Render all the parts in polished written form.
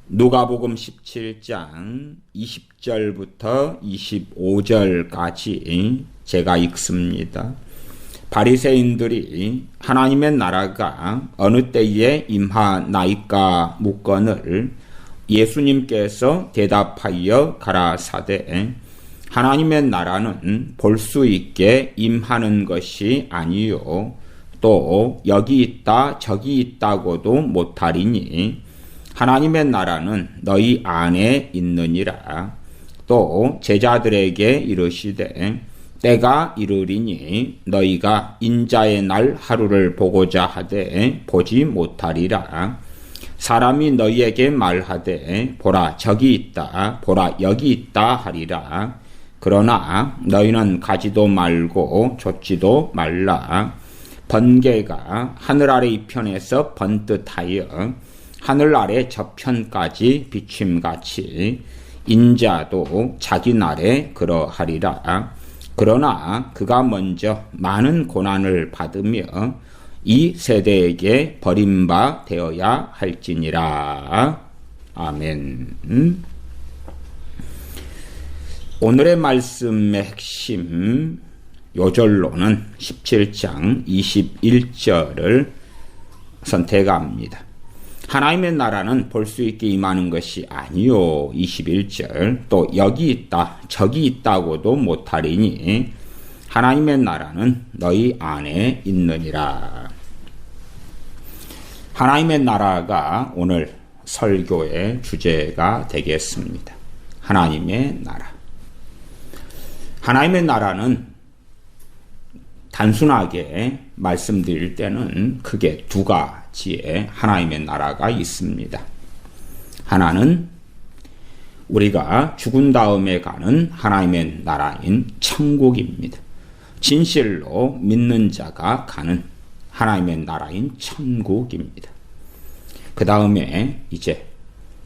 누가복음 17장 20절부터 25절까지 제가 읽습니다. 바리새인들이 하나님의 나라가 어느 때에 임하나이까 묻거늘 예수님께서 대답하여 가라사대 하나님의 나라는 볼 수 있게 임하는 것이 아니요 또 여기 있다 저기 있다고도 못하리니 하나님의 나라는 너희 안에 있느니라. 또 제자들에게 이르시되 때가 이르리니 너희가 인자의 날 하루를 보고자 하되 보지 못하리라. 사람이 너희에게 말하되 보라 저기 있다 보라 여기 있다 하리라. 그러나 너희는 가지도 말고 좇지도 말라. 번개가 하늘 아래 이편에서 번듯하여 하늘 아래 저편까지 비침같이 인자도 자기 날에 그러하리라. 그러나 그가 먼저 많은 고난을 받으며 이 세대에게 버림바 되어야 할지니라. 아멘. 오늘의 말씀의 핵심 요절로는 17장 21절을 선택합니다. 하나님의 나라는 볼 수 있게 임하는 것이 아니요 21절 또 여기 있다 저기 있다고도 못하리니 하나님의 나라는 너희 안에 있느니라. 하나님의 나라가 오늘 설교의 주제가 되겠습니다. 하나님의 나라. 하나님의 나라는 단순하게 말씀드릴 때는 크게 두 가지의 하나님의 나라가 있습니다. 하나는 우리가 죽은 다음에 가는 하나님의 나라인 천국입니다. 진실로 믿는 자가 가는 하나님의 나라인 천국입니다. 그 다음에 이제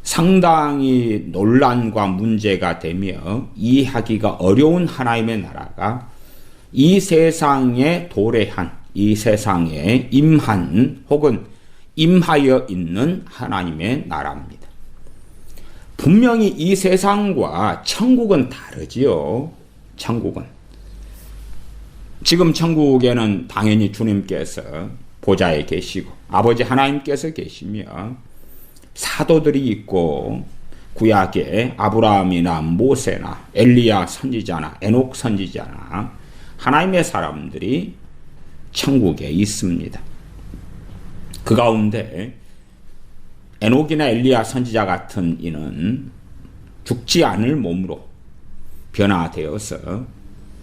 상당히 논란과 문제가 되며 이해하기가 어려운 하나님의 나라가 이 세상에 도래한, 이 세상에 임한 혹은 임하여 있는 하나님의 나라입니다. 분명히 이 세상과 천국은 다르지요. 천국은. 지금 천국에는 당연히 주님께서 보좌에 계시고 아버지 하나님께서 계시며 사도들이 있고 구약에 아브라함이나 모세나 엘리야 선지자나 에녹 선지자나 하나님의 사람들이 천국에 있습니다. 그 가운데 에녹이나 엘리야 선지자 같은 이는 죽지 않을 몸으로 변화되어서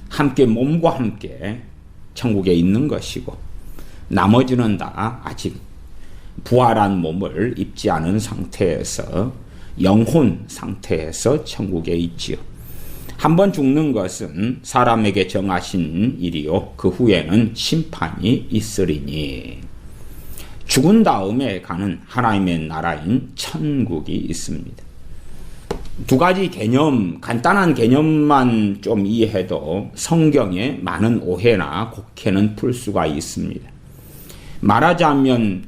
함께 몸과 함께 천국에 있는 것이고 나머지는 다 아직 부활한 몸을 입지 않은 상태에서 영혼 상태에서 천국에 있지요. 한번 죽는 것은 사람에게 정하신 일이요 그 후에는 심판이 있으리니 죽은 다음에 가는 하나님의 나라인 천국이 있습니다. 두 가지 개념, 간단한 개념만 좀 이해해도 성경에 많은 오해나 곡해는 풀 수가 있습니다. 말하자면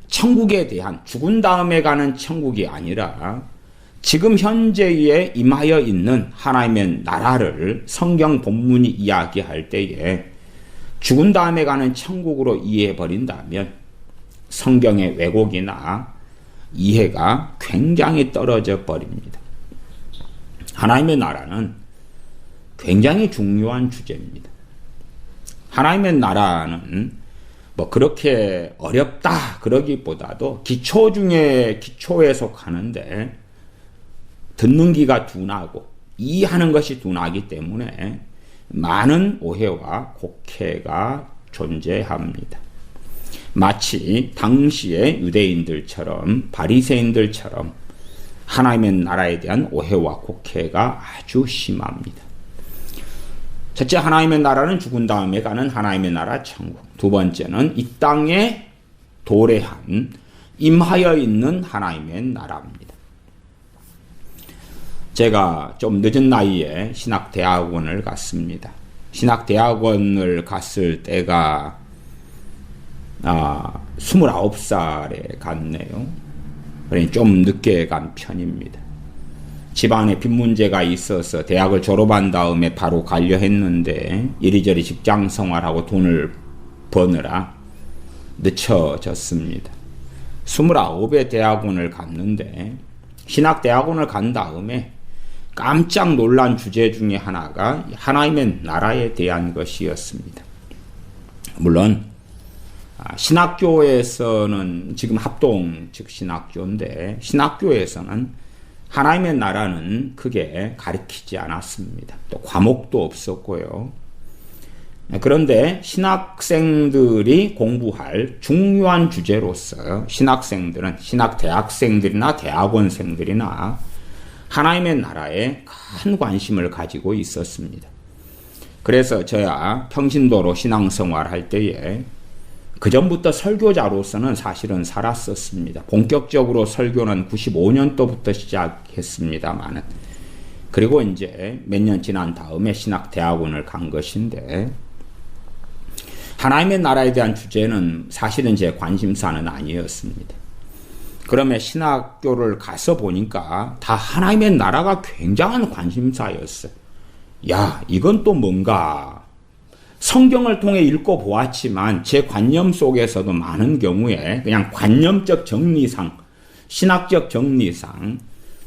천국에 대한 죽은 다음에 가는 천국이 아니라 지금 현재에 임하여 있는 하나님의 나라를 성경 본문이 이야기할 때에 죽은 다음에 가는 천국으로 이해해버린다면 성경의 왜곡이나 이해가 굉장히 떨어져 버립니다. 하나님의 나라는 굉장히 중요한 주제입니다. 하나님의 나라는 뭐 그렇게 어렵다 그러기보다도 기초 중에 기초에 속하는데 듣는 귀가 둔하고 이해하는 것이 둔하기 때문에 많은 오해와 곡해가 존재합니다. 마치 당시의 유대인들처럼 바리새인들처럼 하나님의 나라에 대한 오해와 곡해가 아주 심합니다. 첫째, 하나님의 나라는 죽은 다음에 가는 하나님의 나라 천국. 두 번째는 이 땅에 도래한 임하여 있는 하나님의 나라입니다. 제가 좀 늦은 나이에 신학대학원을 갔습니다. 신학대학원을 갔을 때가 29살에 갔네요. 그러니 좀 늦게 간 편입니다. 집안에 빚 문제가 있어서 대학을 졸업한 다음에 바로 가려 했는데 이리저리 직장 생활하고 돈을 버느라 늦춰졌습니다. 29에 대학원을 갔는데 신학대학원을 간 다음에 깜짝 놀란 주제 중에 하나가 하나님의 나라에 대한 것이었습니다. 물론 신학교에서는 지금 합동 즉 신학교인데 신학교에서는 하나님의 나라는 크게 가르치지 않았습니다. 또 과목도 없었고요. 그런데 신학생들이 공부할 중요한 주제로서 신학생들은 신학대학생들이나 대학원생들이나 하나님의 나라에 큰 관심을 가지고 있었습니다. 그래서 저야 평신도로 신앙생활 할 때에 그 전부터 설교자로서는 사실은 살았었습니다. 본격적으로 설교는 95년도부터 시작했습니다만 그리고 이제 몇 년 지난 다음에 신학대학원을 간 것인데 하나님의 나라에 대한 주제는 사실은 제 관심사는 아니었습니다. 그러면 신학교를 가서 보니까 다 하나님의 나라가 굉장한 관심사였어요. 야, 이건 또 뭔가 성경을 통해 읽고 보았지만 제 관념 속에서도 많은 경우에 그냥 관념적 정리상 신학적 정리상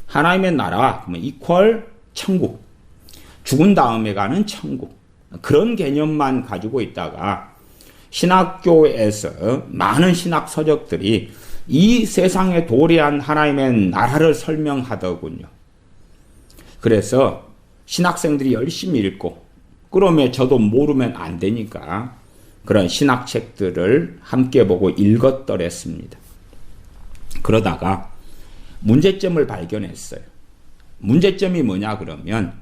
하나님의 나라 그러면 이퀄 천국 죽은 다음에 가는 천국 그런 개념만 가지고 있다가 신학교에서 많은 신학 서적들이 이 세상에 도래한 하나님의 나라를 설명하더군요. 그래서 신학생들이 열심히 읽고 그러면 저도 모르면 안 되니까 그런 신학책들을 함께 보고 읽었더랬습니다. 그러다가 문제점을 발견했어요. 문제점이 뭐냐 그러면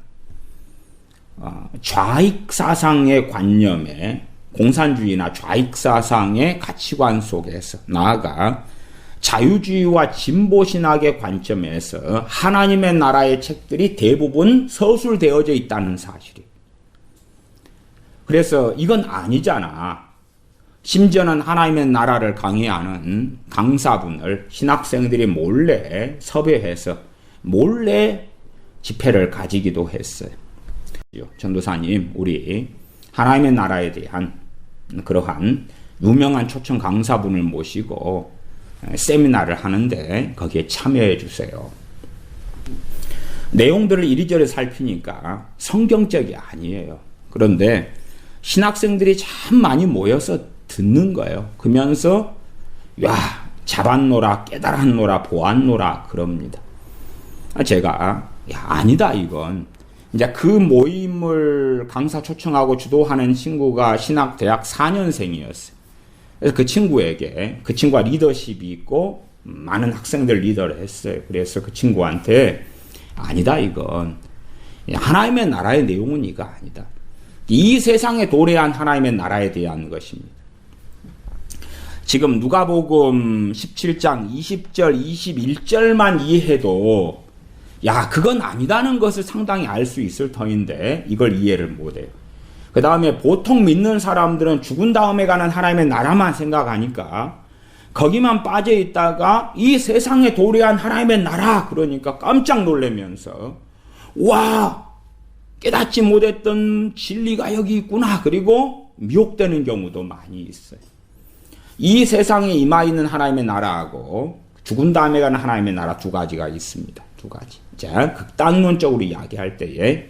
좌익사상의 관념에 공산주의나 좌익사상의 가치관 속에서 나아가 자유주의와 진보신학의 관점에서 하나님의 나라의 책들이 대부분 서술되어져 있다는 사실이에요. 그래서 이건 아니잖아. 심지어는 하나님의 나라를 강의하는 강사분을 신학생들이 몰래 섭외해서 몰래 집회를 가지기도 했어요. 전도사님, 우리 하나님의 나라에 대한 그러한 유명한 초청 강사분을 모시고 세미나를 하는데 거기에 참여해 주세요. 내용들을 이리저리 살피니까 성경적이 아니에요. 그런데 신학생들이 참 많이 모여서 듣는 거예요. 그러면서 야, 잡았노라, 깨달았노라, 보았노라 그럽니다. 제가 야, 아니다 이건. 이제 그 모임을 강사 초청하고 주도하는 친구가 신학대학 4년생이었어요. 그래서 그 친구에게 그 친구가 리더십이 있고 많은 학생들 리더를 했어요. 그래서 그 친구한테 아니다 이건. 하나님의 나라의 내용은 이거 아니다. 이 세상에 도래한 하나님의 나라에 대한 것입니다. 지금 누가복음 17장 20절 21절만 이해해도 야 그건 아니다는 것을 상당히 알 수 있을 터인데 이걸 이해를 못해요. 그 다음에 보통 믿는 사람들은 죽은 다음에 가는 하나님의 나라만 생각하니까 거기만 빠져 있다가 이 세상에 도래한 하나님의 나라 그러니까 깜짝 놀라면서 와 깨닫지 못했던 진리가 여기 있구나. 그리고 미혹되는 경우도 많이 있어요. 이 세상에 임하 있는 하나님의 나라하고 죽은 다음에 가는 하나님의 나라 두 가지가 있습니다. 두 가지. 자, 극단론적으로 이야기할 때에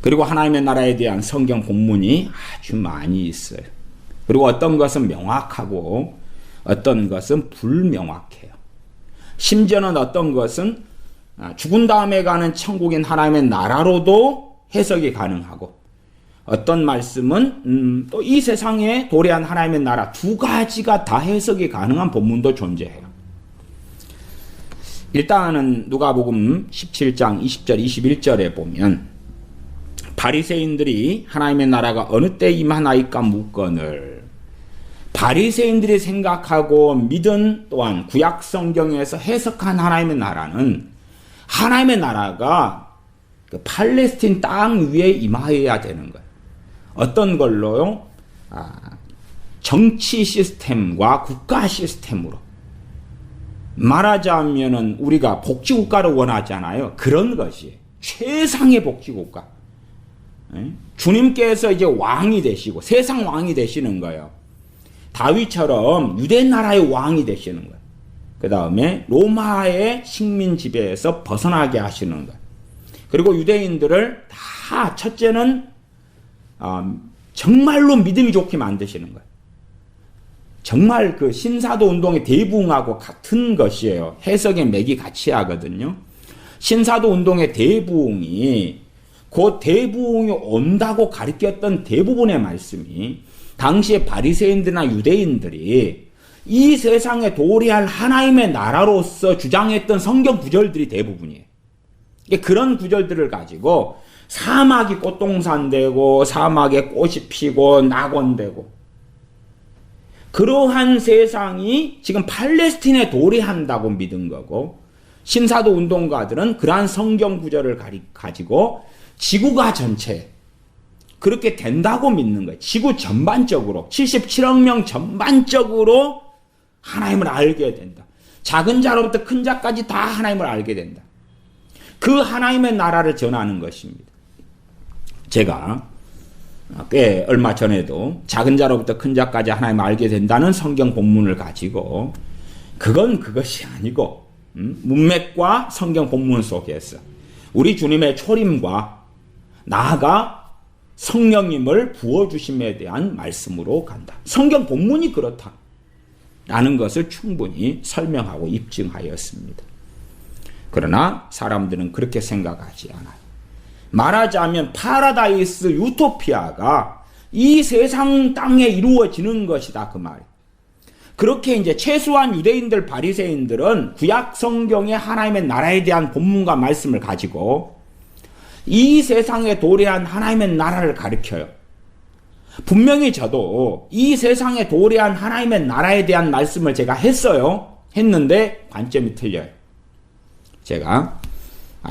그리고 하나님의 나라에 대한 성경 본문이 아주 많이 있어요. 그리고 어떤 것은 명확하고 어떤 것은 불명확해요. 심지어는 어떤 것은 죽은 다음에 가는 천국인 하나님의 나라로도 해석이 가능하고 어떤 말씀은 또 이 세상에 도래한 하나님의 나라 두 가지가 다 해석이 가능한 본문도 존재해요. 일단은 누가복음 17장 20절 21절에 보면 바리새인들이 하나님의 나라가 어느 때 임하나이까 묻거늘 바리새인들이 생각하고 믿은 또한 구약 성경에서 해석한 하나님의 나라는 하나님의 나라가 그 팔레스틴 땅 위에 임하여야 되는 거예요. 어떤 걸로요? 정치 시스템과 국가 시스템으로. 말하자면은 우리가 복지국가를 원하잖아요. 그런 것이에요. 최상의 복지국가. 주님께서 이제 왕이 되시고 세상 왕이 되시는 거예요. 다윗처럼 유대 나라의 왕이 되시는 거예요. 그 다음에 로마의 식민 지배에서 벗어나게 하시는 거예요. 그리고 유대인들을 다 첫째는 정말로 믿음이 좋게 만드시는 거예요. 정말 그 신사도 운동의 대부흥하고 같은 것이에요. 해석의 맥이 같이 하거든요. 신사도 운동의 대부흥이 곧 대부흥이 온다고 가르쳤던 대부분의 말씀이 당시의 바리새인들이나 유대인들이 이 세상에 도래할 하나님의 나라로서 주장했던 성경 구절들이 대부분이에요. 그런 구절들을 가지고 사막이 꽃동산 되고 사막에 꽃이 피고 낙원되고 그러한 세상이 지금 팔레스틴에 도래한다고 믿은 거고 신사도 운동가들은 그러한 성경 구절을 가지고 지구가 전체 그렇게 된다고 믿는 거예요. 지구 전반적으로 77억 명 전반적으로 하나님을 알게 된다. 작은 자로부터 큰 자까지 다 하나님을 알게 된다. 그 하나님의 나라를 전하는 것입니다. 제가 꽤 얼마 전에도 작은 자로부터 큰 자까지 하나님을 알게 된다는 성경 본문을 가지고 그건 그것이 아니고 문맥과 성경 본문 속에서 우리 주님의 초림과 나아가 성령님을 부어주심에 대한 말씀으로 간다. 성경 본문이 그렇다. 라는 것을 충분히 설명하고 입증하였습니다. 그러나 사람들은 그렇게 생각하지 않아요. 말하자면 파라다이스 유토피아가 이 세상 땅에 이루어지는 것이다 그 말이에요. 그렇게 이제 최소한 유대인들 바리새인들은 구약 성경의 하나님의 나라에 대한 본문과 말씀을 가지고 이 세상에 도래한 하나님의 나라를 가리켜요. 분명히 저도 이 세상에 도래한 하나님의 나라에 대한 말씀을 제가 했는데 관점이 틀려요. 제가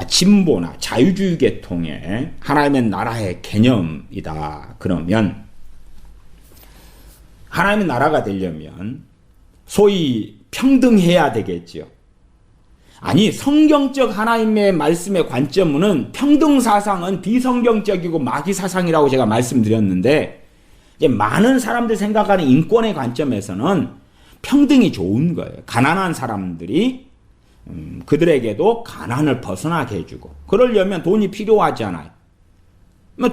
진보나 자유주의 계통의 하나님의 나라의 개념이다. 그러면 하나님의 나라가 되려면 소위 평등해야 되겠지요. 아니 성경적 하나님의 말씀의 관점은 평등 사상은 비성경적이고 마귀 사상이라고 제가 말씀드렸는데 이제 많은 사람들이 생각하는 인권의 관점에서는 평등이 좋은 거예요. 가난한 사람들이 그들에게도 가난을 벗어나게 해주고 그러려면 돈이 필요하잖아요.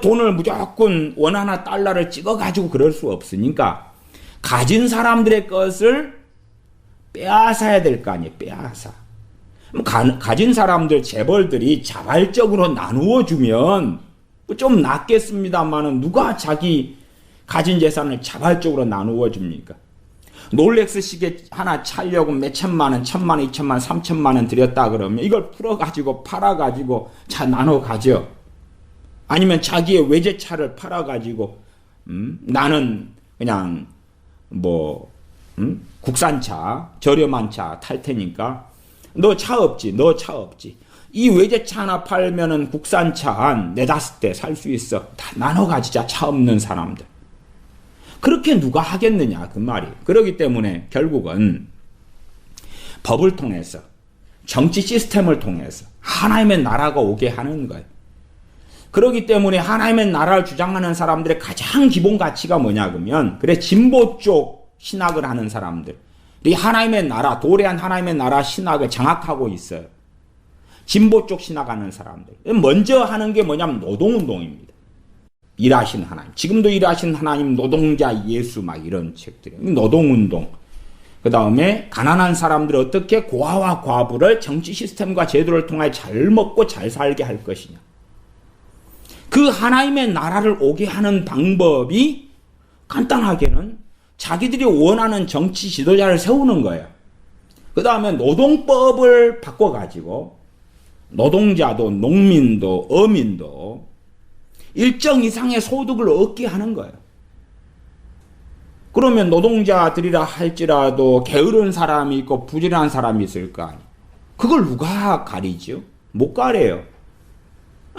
돈을 무조건 원 하나 달러를 찍어가지고 그럴 수 없으니까 가진 사람들의 것을 빼앗아야 될 거 아니에요. 빼앗아. 가진 사람들 재벌들이 자발적으로 나누어 주면 좀 낫겠습니다만은 누가 자기 가진 재산을 자발적으로 나누어 줍니까? 롤렉스 시계 하나 차려고 몇 천만 원, 1,000만 원, 2천만 원, 3천만 원 들였다 그러면 이걸 풀어가지고 팔아가지고 차 나눠 가죠. 아니면 자기의 외제차를 팔아가지고 나는 그냥 국산차 저렴한 차 탈 테니까 너 차 없지. 이 외제차 하나 팔면은 국산차 한 4-5대 살 수 있어. 다 나눠 가지자 차 없는 사람들. 그렇게 누가 하겠느냐 그 말이. 그렇기 때문에 결국은 법을 통해서 정치 시스템을 통해서 하나님의 나라가 오게 하는 거예요. 그렇기 때문에 하나님의 나라를 주장하는 사람들의 가장 기본 가치가 뭐냐 그러면 그래 진보 쪽 신학을 하는 사람들 이 하나님의 나라 도래한 하나님의 나라 신학을 장악하고 있어요. 진보 쪽 신학하는 사람들 먼저 하는 게 뭐냐면 노동운동입니다. 일하시는 하나님 지금도 일하시는 하나님 노동자 예수 막 이런 책들이 노동운동 그 다음에 가난한 사람들이 어떻게 고아와 과부를 정치 시스템과 제도를 통해 잘 먹고 잘 살게 할 것이냐 그 하나님의 나라를 오게 하는 방법이 간단하게는 자기들이 원하는 정치 지도자를 세우는 거예요. 그 다음에 노동법을 바꿔가지고 노동자도 농민도 어민도 일정 이상의 소득을 얻게 하는 거예요. 그러면 노동자들이라 할지라도 게으른 사람이 있고 부지런한 사람이 있을 거 아니에요. 그걸 누가 가리죠? 못 가려요.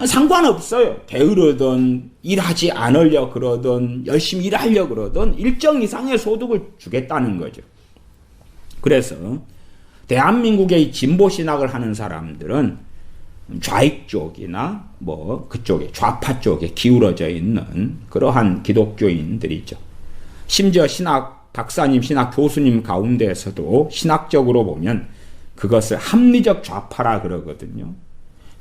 상관없어요. 게으르든 일하지 않으려 그러든 열심히 일하려 그러든 일정 이상의 소득을 주겠다는 거죠. 그래서 대한민국의 진보 신학을 하는 사람들은 좌익 쪽이나 뭐 그쪽에 좌파 쪽에 기울어져 있는 그러한 기독교인들이죠. 심지어 신학 박사님, 신학 교수님 가운데에서도 신학적으로 보면 그것을 합리적 좌파라 그러거든요.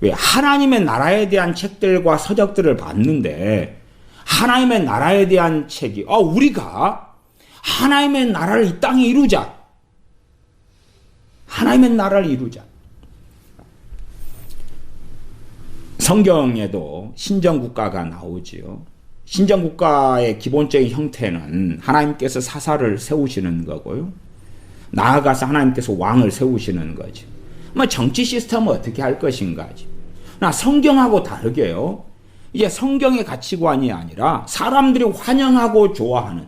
왜? 하나님의 나라에 대한 책들과 서적들을 봤는데 하나님의 나라에 대한 책이 우리가 하나님의 나라를 이 땅에 이루자. 하나님의 나라를 이루자. 성경에도 신정국가가 나오지요. 신정국가의 기본적인 형태는 하나님께서 사사를 세우시는 거고요. 나아가서 하나님께서 왕을 세우시는 거죠. 정치 시스템은 어떻게 할 것인가지. 나 성경하고 다르게요. 이제 성경의 가치관이 아니라 사람들이 환영하고 좋아하는,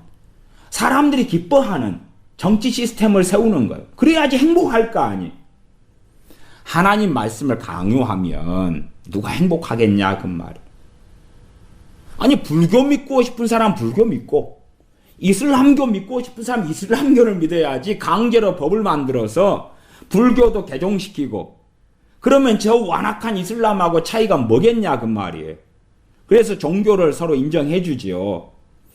사람들이 기뻐하는 정치 시스템을 세우는 거예요. 그래야지 행복할 거 아니. 하나님 말씀을 강요하면 누가 행복하겠냐 그 말이에요. 아니 불교 믿고 싶은 사람 불교 믿고 이슬람교 믿고 싶은 사람 이슬람교를 믿어야지 강제로 법을 만들어서 불교도 개종시키고 그러면 저 완악한 이슬람하고 차이가 뭐겠냐 그 말이에요. 그래서 종교를 서로 인정해 주지요.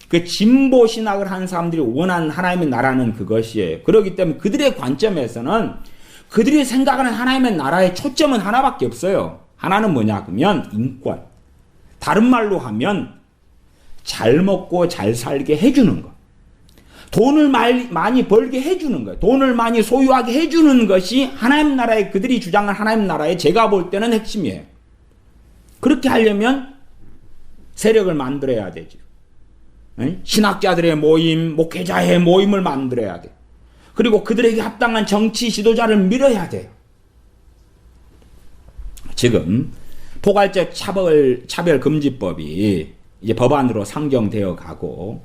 그 진보 신학을 하는 사람들이 원하는 하나님의 나라는 그것이에요. 그렇기 때문에 그들의 관점에서는 그들이 생각하는 하나님의 나라의 초점은 하나밖에 없어요. 하나는 뭐냐 그러면 인권. 다른 말로 하면 잘 먹고 잘 살게 해주는 것. 돈을 많이 벌게 해주는 것. 돈을 많이 소유하게 해주는 것이 하나님 나라의 그들이 주장한 하나님 나라의 제가 볼 때는 핵심이에요. 그렇게 하려면 세력을 만들어야 되죠. 신학자들의 모임, 목회자의 모임을 만들어야 돼. 그리고 그들에게 합당한 정치 지도자를 밀어야 돼요. 지금 포괄적 차별금지법이 이제 법안으로 상정되어 가고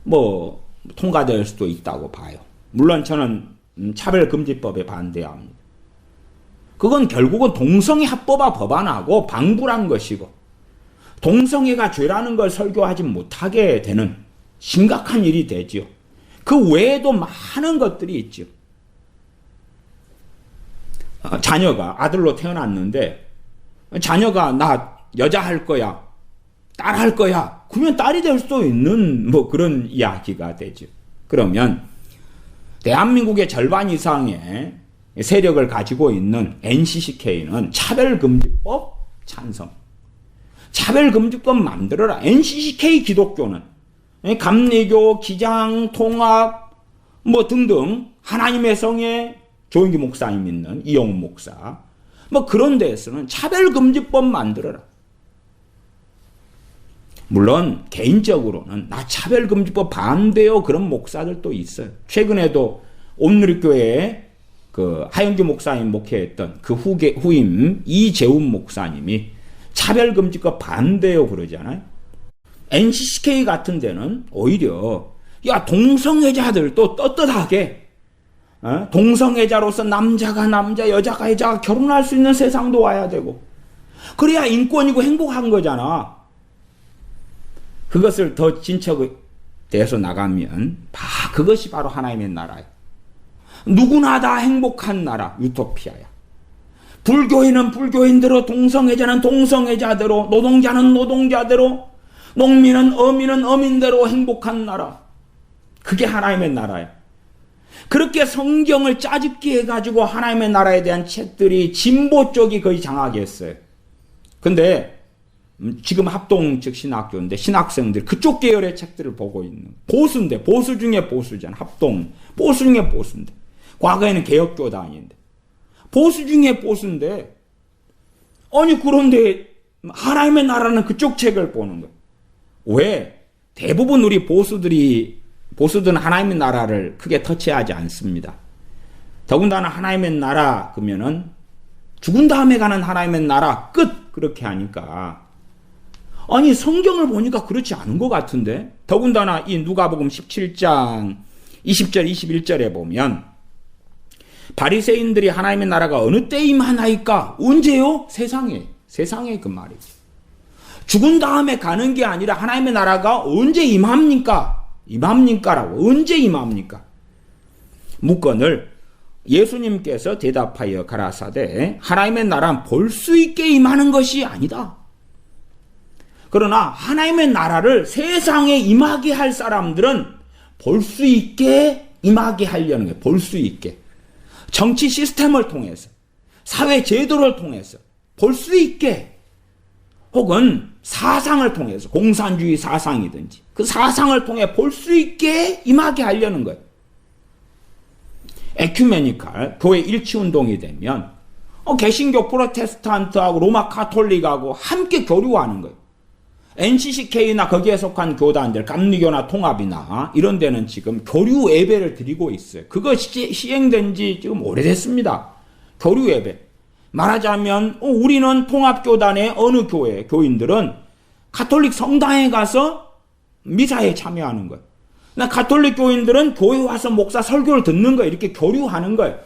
뭐 통과될 수도 있다고 봐요. 물론 저는 차별금지법에 반대합니다. 그건 결국은 동성애 합법화 법안하고 방불한 것이고 동성애가 죄라는 걸 설교하지 못하게 되는 심각한 일이 되지요. 그 외에도 많은 것들이 있죠. 자녀가 아들로 태어났는데 자녀가 나 여자 할 거야, 딸 할 거야. 그러면 딸이 될 수도 있는 뭐 그런 이야기가 되죠. 그러면 대한민국의 절반 이상의 세력을 가지고 있는 NCCK는 차별금지법 찬성. 차별금지법 만들어라. NCCK 기독교는 감리교, 기장, 통합 뭐 등등 하나님의 성에 조인기 목사님 있는 이영훈 목사 뭐 그런 데에서는 차별금지법 만들어라. 물론 개인적으로는 나 차별금지법 반대요 그런 목사들도 있어요. 최근에도 온누리교회에 그 하영규 목사님 목회했던 그 후임 이재훈 목사님이 차별금지법 반대요 그러잖아요. NCCK 같은 데는 오히려 야 동성애자들도 떳떳하게 동성애자로서 남자가 남자 여자가 여자가 결혼할 수 있는 세상도 와야 되고 그래야 인권이고 행복한 거잖아. 그것을 더 진척돼서 나가면 그것이 바로 하나님의 나라예요. 누구나 다 행복한 나라 유토피아야. 불교인은 불교인대로 동성애자는 동성애자대로 노동자는 노동자대로 농민은 어민대로 행복한 나라. 그게 하나님의 나라예요. 그렇게 성경을 짜집기 해가지고 하나님의 나라에 대한 책들이 진보 쪽이 거의 장악했어요. 근데 지금 합동 즉 신학교인데 신학생들 그쪽 계열의 책들을 보고 있는 보수인데 보수 중에 보수잖아. 합동 보수 중에 보수인데 과거에는 개혁교단인데 보수 중에 보수인데 아니 그런데 하나님의 나라는 그쪽 책을 보는 거예요. 왜? 대부분 우리 보수들은 하나님의 나라를 크게 터치하지 않습니다. 더군다나 하나님의 나라 그러면은 죽은 다음에 가는 하나님의 나라 끝 그렇게 하니까 아니 성경을 보니까 그렇지 않은 것 같은데 더군다나 이 누가복음 17장 20절 21절에 보면 바리새인들이 하나님의 나라가 어느 때 임하나이까 언제요? 세상에 그 말이죠. 죽은 다음에 가는 게 아니라 하나님의 나라가 언제 임합니까라고 언제 임합니까? 문건을 예수님께서 대답하여 가라사대 하나님의 나라는 볼 수 있게 임하는 것이 아니다. 그러나 하나님의 나라를 세상에 임하게 할 사람들은 볼 수 있게 임하게 하려는 거예요. 볼 수 있게. 정치 시스템을 통해서, 사회 제도를 통해서 볼 수 있게, 혹은 사상을 통해서, 공산주의 사상이든지 그 사상을 통해 볼 수 있게 임하게 하려는 거예요. 에큐메니칼 교회 일치운동이 되면 개신교 프로테스탄트하고 로마 카톨릭하고 함께 교류하는 거예요. NCCK나 거기에 속한 교단들, 감리교나 통합이나 이런 데는 지금 교류 예배를 드리고 있어요. 그거 시행된 지 지금 오래됐습니다. 교류 예배. 말하자면 우리는 통합교단의 어느 교회 교인들은 가톨릭 성당에 가서 미사에 참여하는 거예요. 가톨릭 교인들은 교회 와서 목사 설교를 듣는 거예요. 이렇게 교류하는 거예요.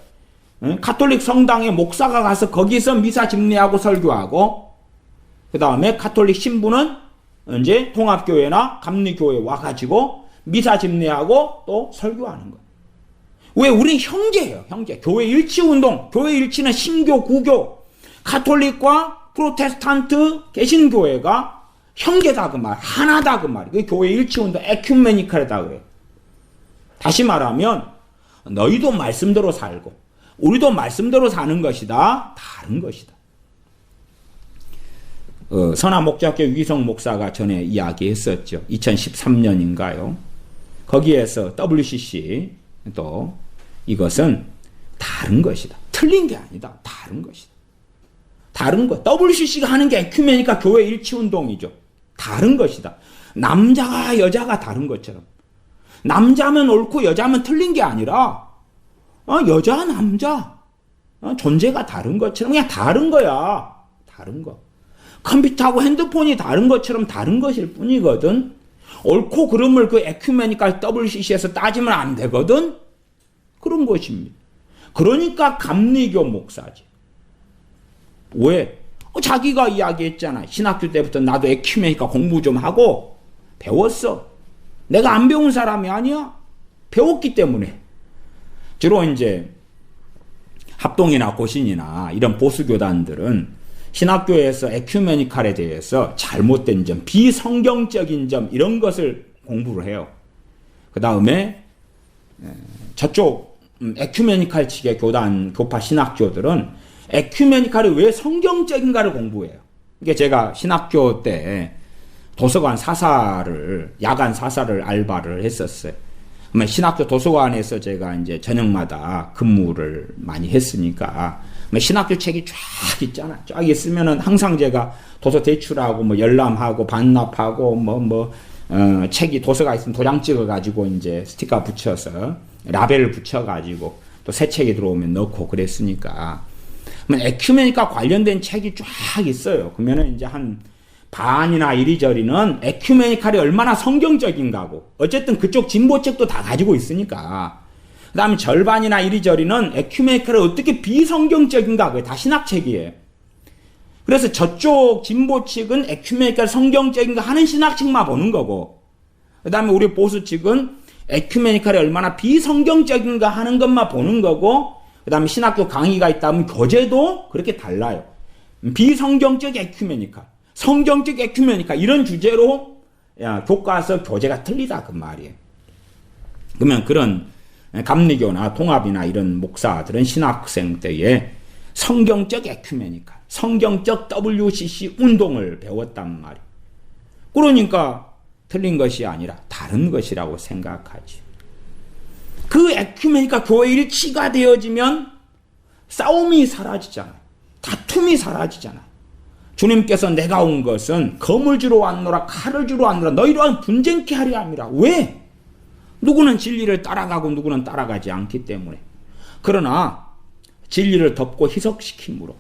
가톨릭 성당에 목사가 가서 거기서 미사 집례하고 설교하고, 그 다음에 가톨릭 신부는 이제 통합교회나 감리교회 와가지고 미사 집례하고 또 설교하는 거예요. 왜? 우린 형제예요, 형제. 교회 일치운동. 교회 일치는 신교, 구교, 가톨릭과 프로테스탄트, 개신교회가 형제다 그 말, 하나다 그 말. 그 교회 일치운동, 에큐메니칼이다 그래요. 다시 말하면 너희도 말씀대로 살고 우리도 말씀대로 사는 것이다. 다른 것이다. 선화목자학교 유기성 목사가 전에 이야기했었죠. 2013년인가요? 거기에서 WCC 또 이것은 다른 것이다. 틀린 게 아니다. 다른 것이다. 다른 것. WCC가 하는 게 에큐메니카 교회 일치운동이죠. 다른 것이다. 남자가 여자가 다른 것처럼. 남자면 옳고 여자면 틀린 게 아니라 여자 남자 존재가 다른 것처럼 그냥 다른 거야. 다른 거. 컴퓨터하고 핸드폰이 다른 것처럼 다른 것일 뿐이거든. 옳고 그름을 그 에큐메니칼 WCC에서 따지면 안 되거든. 그런 것입니다. 그러니까 감리교 목사지. 왜? 자기가 이야기했잖아. 신학교 때부터 나도 에큐메니칼 공부 좀 하고 배웠어. 내가 안 배운 사람이 아니야. 배웠기 때문에. 주로 이제 합동이나 고신이나 이런 보수교단들은 신학교에서 에큐메니칼에 대해서 잘못된 점, 비성경적인 점 이런 것을 공부를 해요. 그 다음에 저쪽 에큐메니칼 측의 교단, 교파 신학교들은 에큐메니칼이 왜 성경적인가를 공부해요. 이게 제가 신학교 때 도서관 사사를, 야간 사사를 알바를 했었어요. 신학교 도서관에서 제가 이제 저녁마다 근무를 많이 했으니까 신학교 책이 쫙 있잖아. 쫙 있으면은 항상 제가 도서 대출하고 열람하고 반납하고 책이 도서가 있으면 도장 찍어가지고 이제 스티커 붙여서 라벨을 붙여가지고 또 새 책이 들어오면 넣고 그랬으니까 에큐메니카 관련된 책이 쫙 있어요. 그러면은 이제 한 반이나 이리저리는 에큐메니칼이 얼마나 성경적인가고 어쨌든 그쪽 진보책도 다 가지고 있으니까 그 다음에 절반이나 이리저리는 에큐메니칼이 어떻게 비성경적인가 그게 다 신학책이에요. 그래서 저쪽 진보 측은 에큐메니칼 성경적인가 하는 신학책만 보는 거고 그 다음에 우리 보수 측은 에큐메니칼이 얼마나 비성경적인가 하는 것만 보는 거고 그 다음에 신학교 강의가 있다면 교재도 그렇게 달라요. 비성경적 에큐메니칼, 성경적 에큐메니칼 이런 주제로 교과서 교재가 틀리다 그 말이에요. 그러면 그런 감리교나 통합이나 이런 목사들은 신학생 때에 성경적 에큐메니칼, 성경적 WCC 운동을 배웠단 말이에요. 그러니까 틀린 것이 아니라 다른 것이라고 생각하지. 그 에큐메니칼 교회 일치가 되어지면 싸움이 사라지잖아요. 다툼이 사라지잖아요. 주님께서 내가 온 것은 검을 주러 왔노라 칼을 주러 왔노라 너희로 분쟁케 하려 함이라. 왜? 누구는 진리를 따라가고 누구는 따라가지 않기 때문에. 그러나 진리를 덮고 희석시킴으로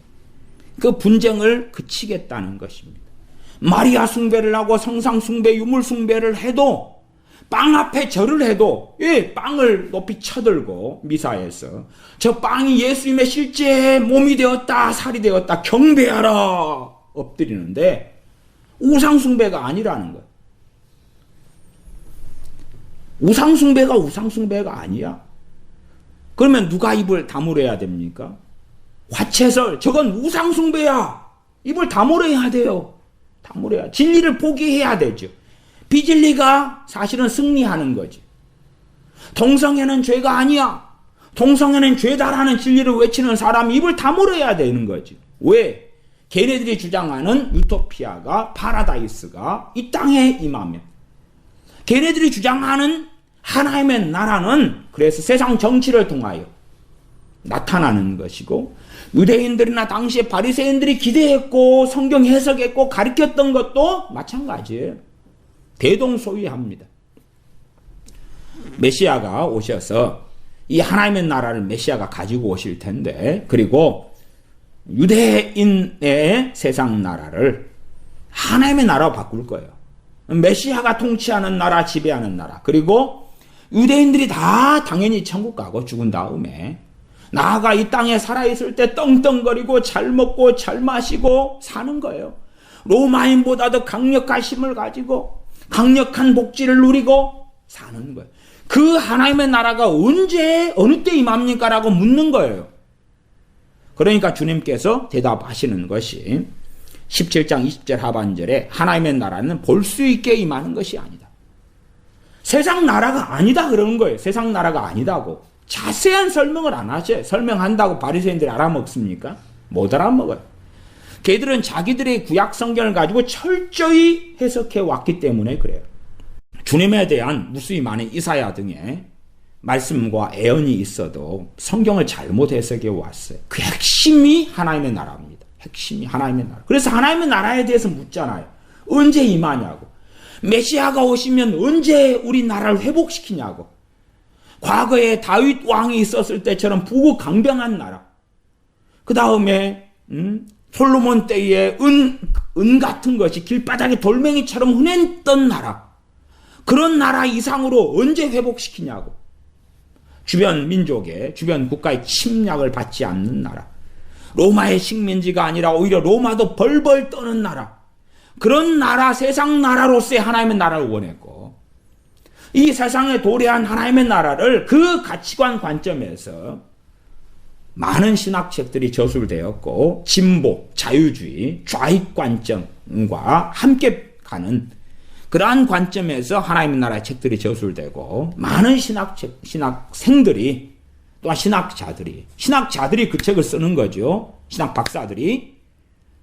그 분쟁을 그치겠다는 것입니다. 마리아 숭배를 하고 성상 숭배, 유물 숭배를 해도 빵 앞에 절을 해도 빵을 높이 쳐들고 미사에서 저 빵이 예수님의 실제 몸이 되었다 살이 되었다 경배하라 엎드리는데 우상숭배가 아니라는 거예요. 우상숭배가 우상숭배가 아니야. 그러면 누가 입을 다물어야 됩니까? 화채설, 저건 우상숭배야. 입을 다물어야 돼요. 다물어야. 진리를 포기해야 되죠. 비진리가 사실은 승리하는 거지. 동성애는 죄가 아니야. 동성애는 죄다라는 진리를 외치는 사람이 입을 다물어야 되는 거지. 왜? 걔네들이 주장하는 유토피아가, 파라다이스가 이 땅에 임하면, 걔네들이 주장하는 하나님의 나라는 그래서 세상 정치를 통하여 나타나는 것이고, 유대인들이나 당시에 바리새인들이 기대했고 성경 해석했고 가르쳤던 것도 마찬가지예요. 대동소이합니다. 메시아가 오셔서 이 하나님의 나라를 메시아가 가지고 오실 텐데, 그리고 유대인의 세상 나라를 하나님의 나라로 바꿀 거예요. 메시아가 통치하는 나라, 지배하는 나라. 그리고 유대인들이 다 당연히 천국 가고 죽은 다음에 나아가 이 땅에 살아있을 때 떵떵거리고 잘 먹고 잘 마시고 사는 거예요. 로마인보다도 강력한 힘을 가지고 강력한 복지를 누리고 사는 거예요. 그 하나님의 나라가 언제 어느 때 임합니까? 라고 묻는 거예요. 그러니까 주님께서 대답하시는 것이 17장 20절 하반절에 하나님의 나라는 볼 수 있게 임하는 것이 아니다. 세상 나라가 아니다 그러는 거예요. 세상 나라가 아니다고. 자세한 설명을 안 하셔요. 설명한다고 바리새인들이 알아먹습니까? 못 알아먹어요. 걔들은 자기들의 구약 성경을 가지고 철저히 해석해 왔기 때문에 그래요. 주님에 대한 무수히 많은 이사야 등의 말씀과 애언이 있어도 성경을 잘못 해석해 왔어요. 그 핵심이 하나님의 나라입니다. 핵심이 하나님의 나라. 그래서 하나님의 나라에 대해서 묻잖아요. 언제 임하냐고. 메시아가 오시면 언제 우리 나라를 회복시키냐고. 과거에 다윗 왕이 있었을 때처럼 부고 강병한 나라. 그 다음에 솔로몬 때에 은 같은 것이 길바닥에 돌멩이처럼 흔했던 나라. 그런 나라 이상으로 언제 회복시키냐고. 주변 민족의, 주변 국가의 침략을 받지 않는 나라. 로마의 식민지가 아니라 오히려 로마도 벌벌 떠는 나라. 그런 나라, 세상 나라로서의 하나님의 나라를 원했고, 이 세상에 도래한 하나님의 나라를 그 가치관 관점에서 많은 신학책들이 저술되었고, 진보, 자유주의, 좌익 관점과 함께 가는 그러한 관점에서 하나님의 나라의 책들이 저술되고, 많은 신학생들이, 또한 신학자들이 그 책을 쓰는 거죠. 신학 박사들이,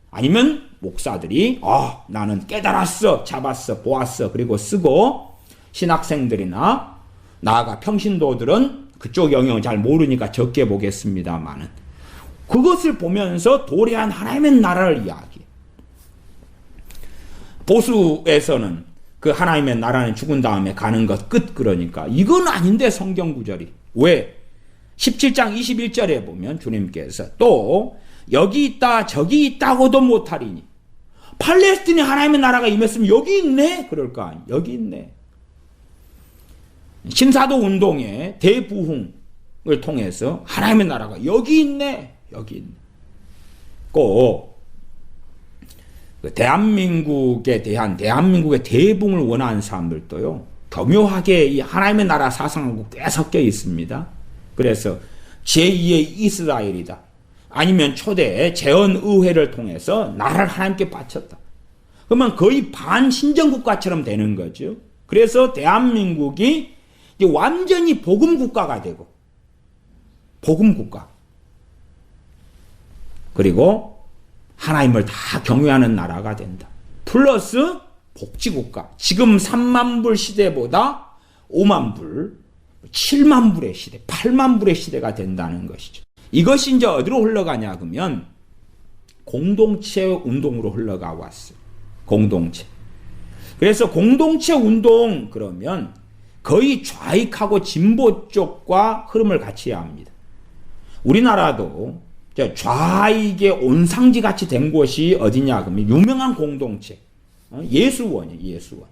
아니면 목사들이, 나는 깨달았어, 잡았어, 보았어, 그리고 쓰고, 신학생들이나 나아가 평신도들은 그쪽 영역을 잘 모르니까 적게 보겠습니다만은, 그것을 보면서 도래한 하나님의 나라를 이야기해. 보수에서는 그 하나님의 나라는 죽은 다음에 가는 것 끝, 그러니까 이건 아닌데 성경 구절이. 왜? 17장 21절에 보면 주님께서 또 여기 있다 저기 있다고도 못하리니, 팔레스틴에 하나님의 나라가 임했으면 여기 있네 그럴 거 아니에요. 여기 있네. 신사도 운동의 대부흥을 통해서 하나님의 나라가 여기 있네. 여기 있네. 꼭 대한민국에 대한 대한민국의 대붕을 원하는 사람들도요, 교묘하게 이 하나님의 나라 사상하고 꽤 섞여 있습니다. 그래서 제2의 이스라엘이다. 아니면 초대 재헌의회를 통해서 나라를 하나님께 바쳤다. 그러면 거의 반신정국가처럼 되는 거죠. 그래서 대한민국이 이제 완전히 복음국가가 되고, 복음국가. 그리고 하나님을 다 경외하는 나라가 된다. 플러스 복지국가. 지금 3만 불 시대보다 5만 불, 7만 불의 시대, 8만 불의 시대가 된다는 것이죠. 이것이 이제 어디로 흘러가냐 그러면 공동체 운동으로 흘러가 왔어요. 공동체. 그래서 공동체 운동 그러면 거의 좌익하고 진보 쪽과 흐름을 같이 해야 합니다. 우리나라도 좌익의 온상지 같이 된 곳이 어디냐 그러면 유명한 공동체 예수원이에요. 예수원.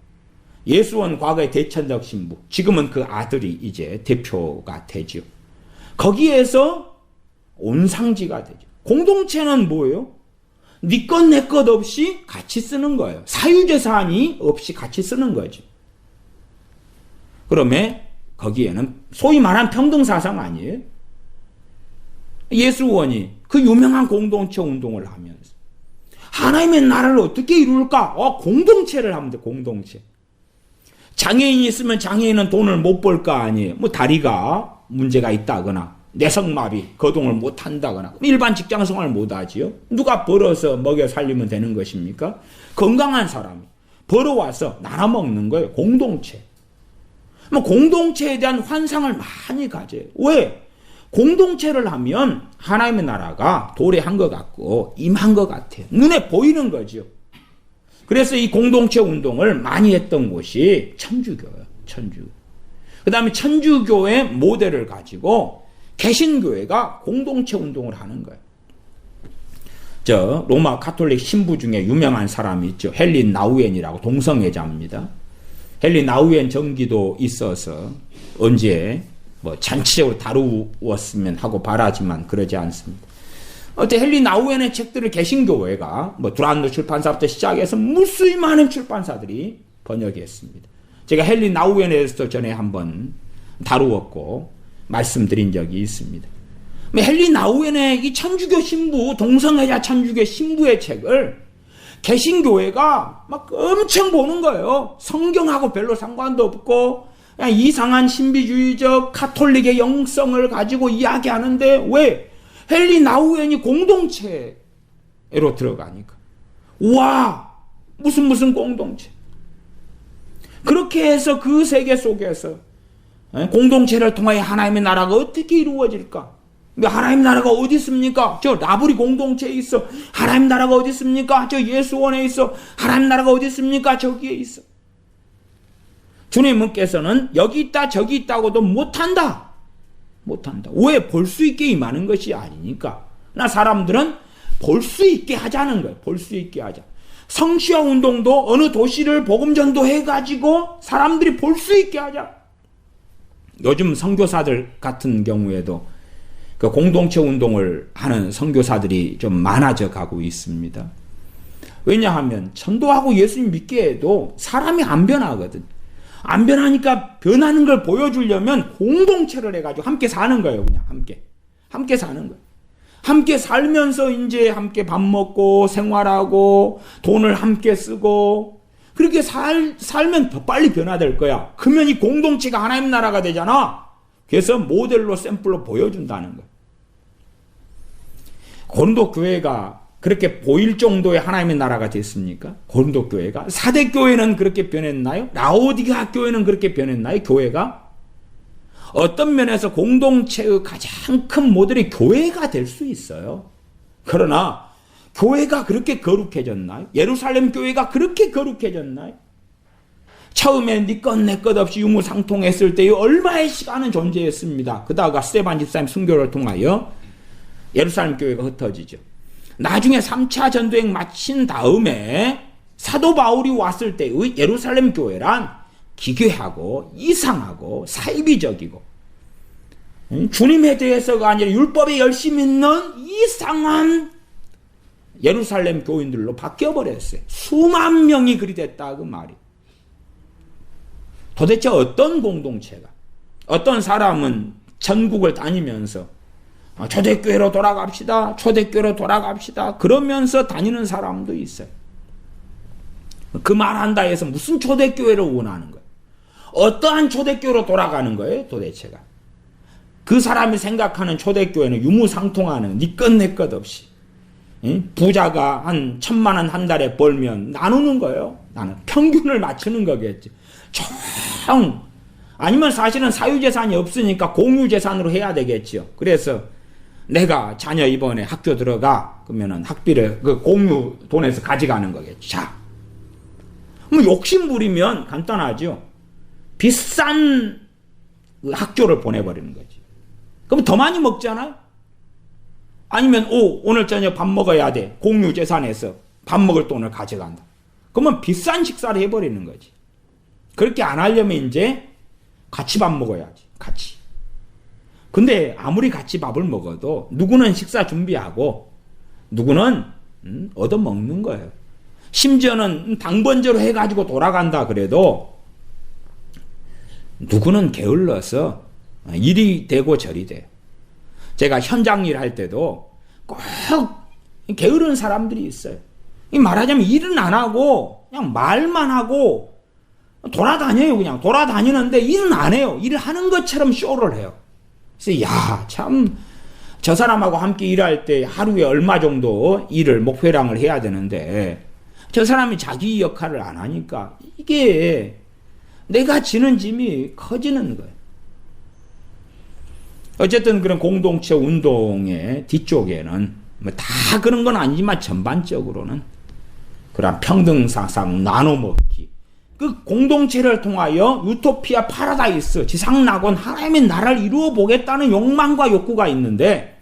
예수원 과거의 대천덕 신부, 지금은 그 아들이 이제 대표가 되죠. 거기에서 온상지가 되죠. 공동체는 뭐예요? 네 것 내 것 없이 같이 쓰는 거예요. 사유재산이 없이 같이 쓰는 거죠. 그러면 거기에는 소위 말한 평등사상 아니에요? 예수원이 그 유명한 공동체 운동을 하면서 하나님의 나라를 어떻게 이룰까? 공동체를 하면 돼, 공동체. 장애인이 있으면 장애인은 돈을 못 벌 거 아니에요. 뭐 다리가 문제가 있다거나 뇌성마비, 거동을 못 한다거나 일반 직장 생활을 못 하지요. 누가 벌어서 먹여 살리면 되는 것입니까? 건강한 사람이 벌어와서 나눠 먹는 거예요. 공동체. 뭐 공동체에 대한 환상을 많이 가져요. 왜? 공동체를 하면 하나님의 나라가 도래한 것 같고 임한 것 같아요. 눈에 보이는 거죠. 그래서 이 공동체 운동을 많이 했던 곳이 천주교예요. 천주교. 그 다음에 천주교의 모델을 가지고 개신교회가 공동체 운동을 하는 거예요. 로마 가톨릭 신부 중에 유명한 사람이 있죠. 헨리 나우엔이라고 동성애자입니다. 헨리 나우엔 전기도 있어서 언제 전체적으로 다루었으면 하고 바라지만 그러지 않습니다. 헨리 나우엔의 책들을 개신교회가 두란노 출판사부터 시작해서 무수히 많은 출판사들이 번역했습니다. 제가 헨리 나우엔에 대해서 전에 한번 다루었고 말씀드린 적이 있습니다. 헨리 나우엔의 이 천주교 신부, 동성애자 천주교 신부의 책을 개신교회가 막 엄청 보는 거예요. 성경하고 별로 상관도 없고 그냥 이상한 신비주의적 가톨릭의 영성을 가지고 이야기하는데 왜? 헨리 나우엔이 공동체로 들어가니까. 와, 무슨 공동체. 그렇게 해서 그 세계 속에서 공동체를 통하여 하나님의 나라가 어떻게 이루어질까? 하나님 나라가 어디 있습니까? 저 라브리 공동체에 있어. 하나님 나라가 어디 있습니까? 저 예수원에 있어. 하나님 나라가 어디 있습니까? 저기에 있어. 주님께서는 여기 있다 저기 있다고도 못한다. 왜? 볼 수 있게 임하는 것이 아니니까. 사람들은 볼 수 있게 하자는 거예요. 볼 수 있게 하자. 성취화 운동도 어느 도시를 복음 전도해가지고 사람들이 볼 수 있게 하자. 요즘 선교사들 같은 경우에도 그 공동체 운동을 하는 선교사들이 좀 많아져 가고 있습니다. 왜냐하면 전도하고 예수님 믿게 해도 사람이 안 변하거든. 안 변하니까 변하는 걸 보여주려면 공동체를 해가지고 함께 사는 거예요. 그냥 함께 사는 거예요. 함께 살면서 이제 함께 밥 먹고 생활하고 돈을 함께 쓰고 그렇게 살면 더 빨리 변화될 거야. 그러면 이 공동체가 하나님 나라가 되잖아. 그래서 모델로 샘플로 보여준다는 거예요. 고린도 교회가 그렇게 보일 정도의 하나님의 나라가 됐습니까? 고린도 교회가? 사대 교회는 그렇게 변했나요? 라오디게아 교회는 그렇게 변했나요? 교회가? 어떤 면에서 공동체의 가장 큰 모델이 교회가 될 수 있어요. 그러나 교회가 그렇게 거룩해졌나요? 예루살렘 교회가 그렇게 거룩해졌나요? 처음에 네 것 내 것 없이 유무상통했을 때에 얼마의 시간은 존재했습니다. 그다가 스데반 집사님 순교를 통하여 예루살렘 교회가 흩어지죠. 나중에 3차 전도행 마친 다음에 사도 바울이 왔을 때의 예루살렘 교회란 기괴하고 이상하고 사이비적이고 주님에 대해서가 아니라 율법에 열심히 있는 이상한 예루살렘 교인들로 바뀌어버렸어요. 수만 명이 그리 됐다 그 말이. 도대체 어떤 공동체가, 어떤 사람은 전국을 다니면서 초대교회로 돌아갑시다. 초대교회로 돌아갑시다. 그러면서 다니는 사람도 있어요. 그 말한다 해서 무슨 초대교회를 원하는 거예요? 어떠한 초대교회로 돌아가는 거예요? 도대체가. 그 사람이 생각하는 초대교회는 유무상통하는 네 것 내 것 없이 부자가 한 1,000만 원 한 달에 벌면 나누는 거예요. 나는 평균을 맞추는 거겠지. 아니면 사실은 사유재산이 없으니까 공유재산으로 해야 되겠죠. 그래서 내가 자녀 이번에 학교 들어가 그러면은 학비를 그 공유 돈에서 가져가는 거겠죠. 자, 뭐 욕심 부리면 간단하죠. 비싼 학교를 보내버리는 거지. 그럼 더 많이 먹잖아요. 아니면 오늘 저녁 밥 먹어야 돼. 공유재산에서 밥 먹을 돈을 가져간다. 그러면 비싼 식사를 해버리는 거지. 그렇게 안 하려면 이제 같이 밥 먹어야지. 같이. 근데 아무리 같이 밥을 먹어도 누구는 식사 준비하고 누구는 얻어먹는 거예요. 심지어는 당번제로 해가지고 돌아간다 그래도 누구는 게을러서 이리 되고 저리 돼. 제가 현장 일 할 때도 꼭 게으른 사람들이 있어요. 말하자면 일은 안 하고 그냥 말만 하고 돌아다녀요. 그냥 돌아다니는데 일은 안 해요. 일을 하는 것처럼 쇼를 해요. 그래서 야, 참 저 사람하고 함께 일할 때 하루에 얼마 정도 일을 목표량을 해야 되는데 저 사람이 자기 역할을 안 하니까 이게 내가 지는 짐이 커지는 거예요. 어쨌든 그런 공동체 운동의 뒤쪽에는 뭐 다 그런 건 아니지만 전반적으로는 그런 평등사상 나눠먹기, 그 공동체를 통하여 유토피아 파라다이스 지상낙원 하나님의 나라를 이루어 보겠다는 욕망과 욕구가 있는데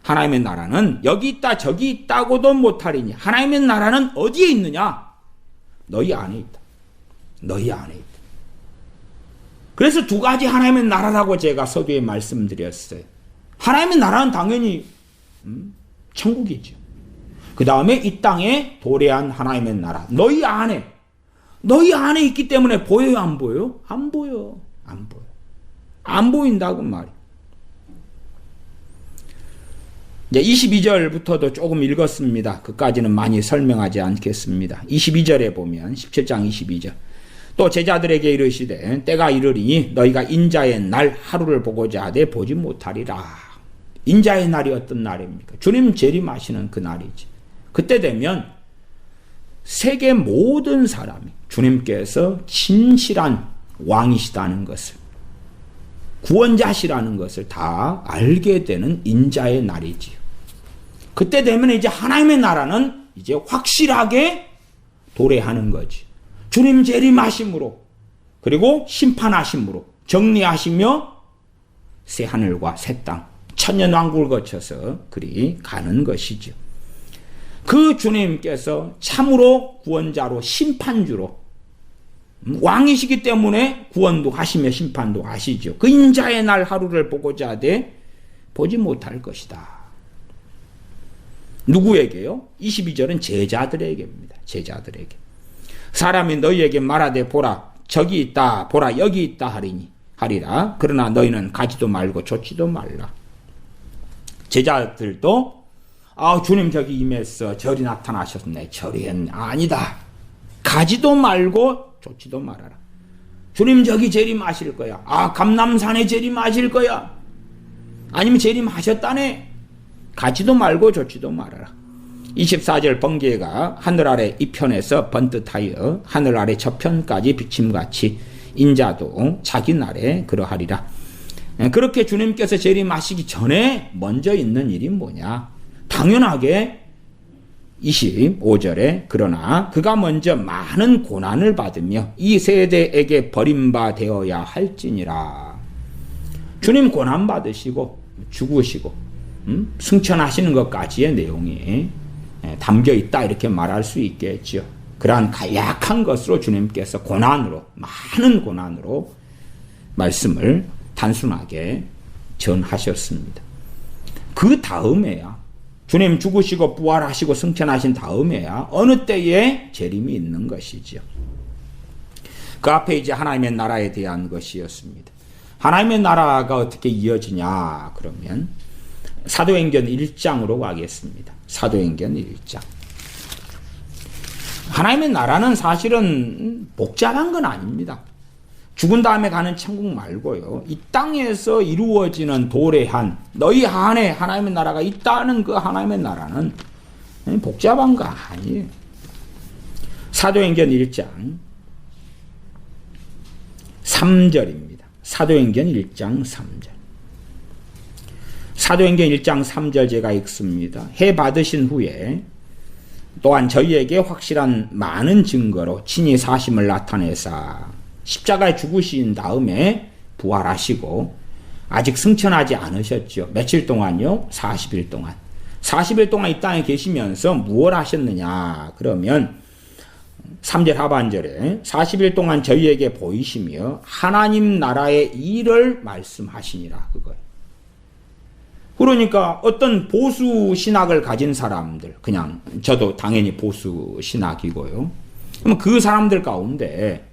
하나님의 나라는 여기 있다 저기 있다고도 못하리니 하나님의 나라는 어디에 있느냐? 너희 안에 있다. 너희 안에 있다. 그래서 두 가지 하나님의 나라라고 제가 서두에 말씀드렸어요. 하나님의 나라는 당연히 천국이죠. 그 다음에 이 땅에 도래한 하나님의 나라, 너희 안에 있기 때문에 보여요, 안 보여요? 안 보여. 안 보인다고 말이에요. 이제 22절부터도 조금 읽었습니다. 그까지는 많이 설명하지 않겠습니다. 22절에 보면 17장 22절. 또 제자들에게 이르시되 때가 이르리니 너희가 인자의 날 하루를 보고자 하되 보지 못하리라. 인자의 날이 어떤 날입니까? 주님 재림하시는 그 날이지. 그때 되면 세계 모든 사람이 주님께서 진실한 왕이시다는 것을, 구원자시라는 것을 다 알게 되는 인자의 날이지요. 그때 되면 이제 하나님의 나라는 이제 확실하게 도래하는 거지. 주님 재림하심으로, 그리고 심판하심으로 정리하시며 새 하늘과 새 땅, 천년왕국을 거쳐서 그리 가는 것이죠. 그 주님께서 참으로 구원자로 심판주로 왕이시기 때문에 구원도 하시며 심판도 하시죠. 그 인자의 날 하루를 보고자 하되 보지 못할 것이다. 누구에게요? 22절은 제자들에게입니다. 제자들에게. 사람이 너희에게 말하되 보라 저기 있다 보라 여기 있다 하리라. 그러나 너희는 가지도 말고 좇지도 말라. 제자들도 주님 저기 임했어. 절이 나타나셨네. 절이 했네. 아니다. 가지도 말고 좇지도 말아라. 주님 저기 재림하실 거야. 감남산에 재림하실 거야. 아니면 재림하셨다네. 가지도 말고 좇지도 말아라. 24절 번개가 하늘 아래 이편에서 번듯하여 하늘 아래 저편까지 비침같이 인자도 자기 날에 그러하리라. 그렇게 주님께서 재림하시기 전에 먼저 있는 일이 뭐냐? 당연하게 25절에 그러나 그가 먼저 많은 고난을 받으며 이 세대에게 버림받아야 할지니라. 주님 고난 받으시고 죽으시고 승천하시는 것까지의 내용이 담겨 있다 이렇게 말할 수 있겠죠. 그러한 약한 것으로 주님께서 고난으로, 많은 고난으로 말씀을 단순하게 전하셨습니다. 그 다음에야 주님 죽으시고 부활하시고 승천하신 다음에야 어느 때에 재림이 있는 것이죠. 그 앞에 이제 하나님의 나라에 대한 것이었습니다. 하나님의 나라가 어떻게 이어지냐 그러면 사도행전 1장으로 가겠습니다. 사도행전 1장. 하나님의 나라는 사실은 복잡한 건 아닙니다. 죽은 다음에 가는 천국 말고요. 이 땅에서 이루어지는 도래한 너희 안에 하나님의 나라가 있다는 그 하나님의 나라는 복잡한 거 아니에요. 사도행전 1장 3절입니다. 사도행전 1장 3절. 사도행전 1장 3절 제가 읽습니다. 해 받으신 후에 또한 저희에게 확실한 많은 증거로 친히 사심을 나타내사 십자가에 죽으신 다음에 부활하시고 아직 승천하지 않으셨죠. 며칠 동안요? 40일 동안. 40일 동안 이 땅에 계시면서 무엇을 하셨느냐 그러면 3절 하반절에 40일 동안 저희에게 보이시며 하나님 나라의 일을 말씀하시니라 그거예요. 그러니까 어떤 보수 신학을 가진 사람들, 그냥 저도 당연히 보수 신학이고요. 그럼 그 사람들 가운데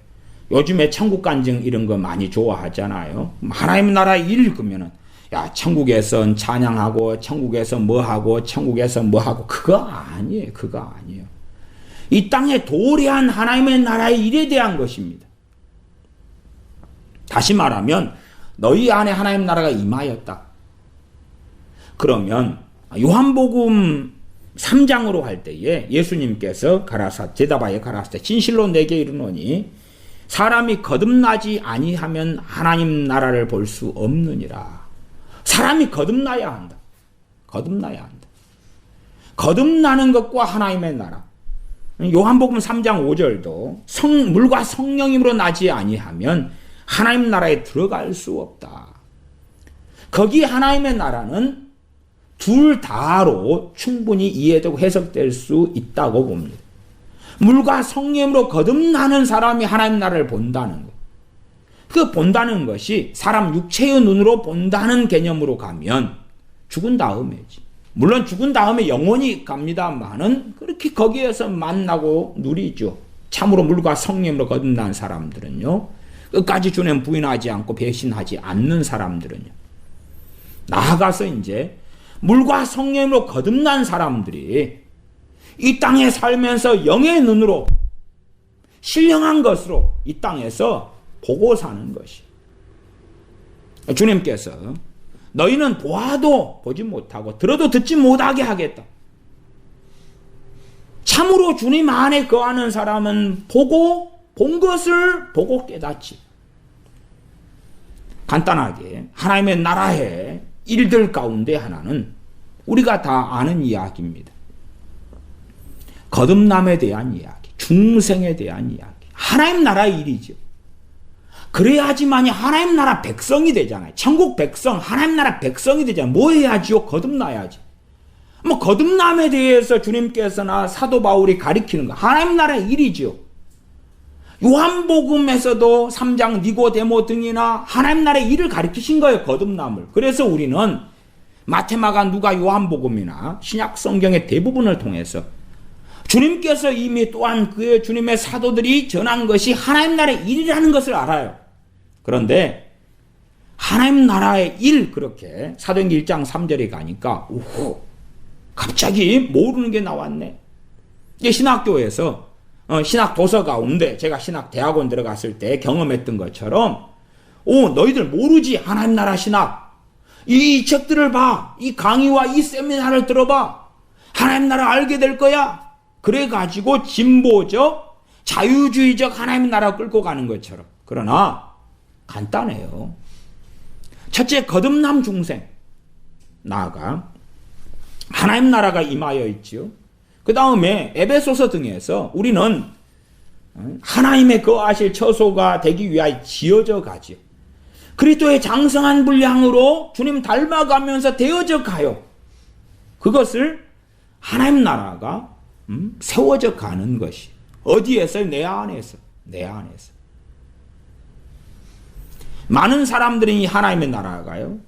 요즘에 천국 간증 이런 거 많이 좋아하잖아요. 하나님 나라 일 그러면은 야, 천국에선 찬양하고, 천국에서 뭐하고, 천국에서 뭐하고, 그거 아니에요. 그거 아니에요. 이 땅에 도래한 하나님의 나라의 일에 대한 것입니다. 다시 말하면, 너희 안에 하나님 나라가 임하였다. 그러면, 요한복음 3장으로 할 때에 예수님께서 대답하여 가라사대 진실로 내게 이르노니 사람이 거듭나지 아니하면 하나님 나라를 볼 수 없느니라. 사람이 거듭나야 한다. 거듭나야 한다. 거듭나는 것과 하나님의 나라. 요한복음 3장 5절도 물과 성령님으로 나지 아니하면 하나님 나라에 들어갈 수 없다. 거기 하나님의 나라는 둘 다로 충분히 이해되고 해석될 수 있다고 봅니다. 물과 성령으로 거듭나는 사람이 하나님 나라를 본다는 것. 그 본다는 것이 사람 육체의 눈으로 본다는 개념으로 가면 죽은 다음에지. 물론 죽은 다음에 영원히 갑니다만은 그렇게 거기에서 만나고 누리죠. 참으로 물과 성령으로 거듭난 사람들은요. 끝까지 주님 부인하지 않고 배신하지 않는 사람들은요. 나아가서 이제 물과 성령으로 거듭난 사람들이 이 땅에 살면서 영의 눈으로 신령한 것으로 이 땅에서 보고 사는 것이. 주님께서 너희는 보아도 보지 못하고 들어도 듣지 못하게 하겠다. 참으로 주님 안에 거하는 사람은 본 것을 보고 깨닫지. 간단하게 하나님의 나라의 일들 가운데 하나는 우리가 다 아는 이야기입니다. 거듭남에 대한 이야기, 중생에 대한 이야기, 하나님 나라의 일이죠. 그래야지만이 하나님 나라 백성이 되잖아요. 천국 백성, 하나님 나라 백성이 되잖아요. 뭐 해야지요? 거듭나야지. 뭐 거듭남에 대해서 주님께서나 사도 바울이 가리키는 거 하나님 나라의 일이죠. 요한복음에서도 3장 니고데모 등이나 하나님 나라의 일을 가리키신 거예요. 거듭남을. 그래서 우리는 마태마가 누가 요한복음이나 신약 성경의 대부분을 통해서 주님께서 이미 또한 그 주님의 사도들이 전한 것이 하나님 나라의 일이라는 것을 알아요. 그런데 하나님 나라의 일 그렇게 사도행전 1장 3절에 가니까 오호 갑자기 모르는 게 나왔네. 이게 신학교에서 신학 도서 가운데 제가 신학 대학원 들어갔을 때 경험했던 것처럼 너희들 모르지 하나님 나라 신학. 이 책들을 봐. 이 강의와 이 세미나를 들어봐. 하나님 나라 알게 될 거야. 그래가지고 진보적 자유주의적 하나님 나라 끌고 가는 것처럼. 그러나 간단해요. 첫째 거듭남 중생. 나아가 하나님 나라가 임하여 있죠. 그 다음에 에베소서 등에서 우리는 하나님의 거하실 처소가 되기 위하여 지어져 가죠. 그리스도의 장성한 분량으로 주님 닮아가면서 되어져 가요. 그것을 하나님 나라가 세워져 가는 것이 어디에서? 내 안에서. 내 안에서. 많은 사람들이 하나님의 나라가요.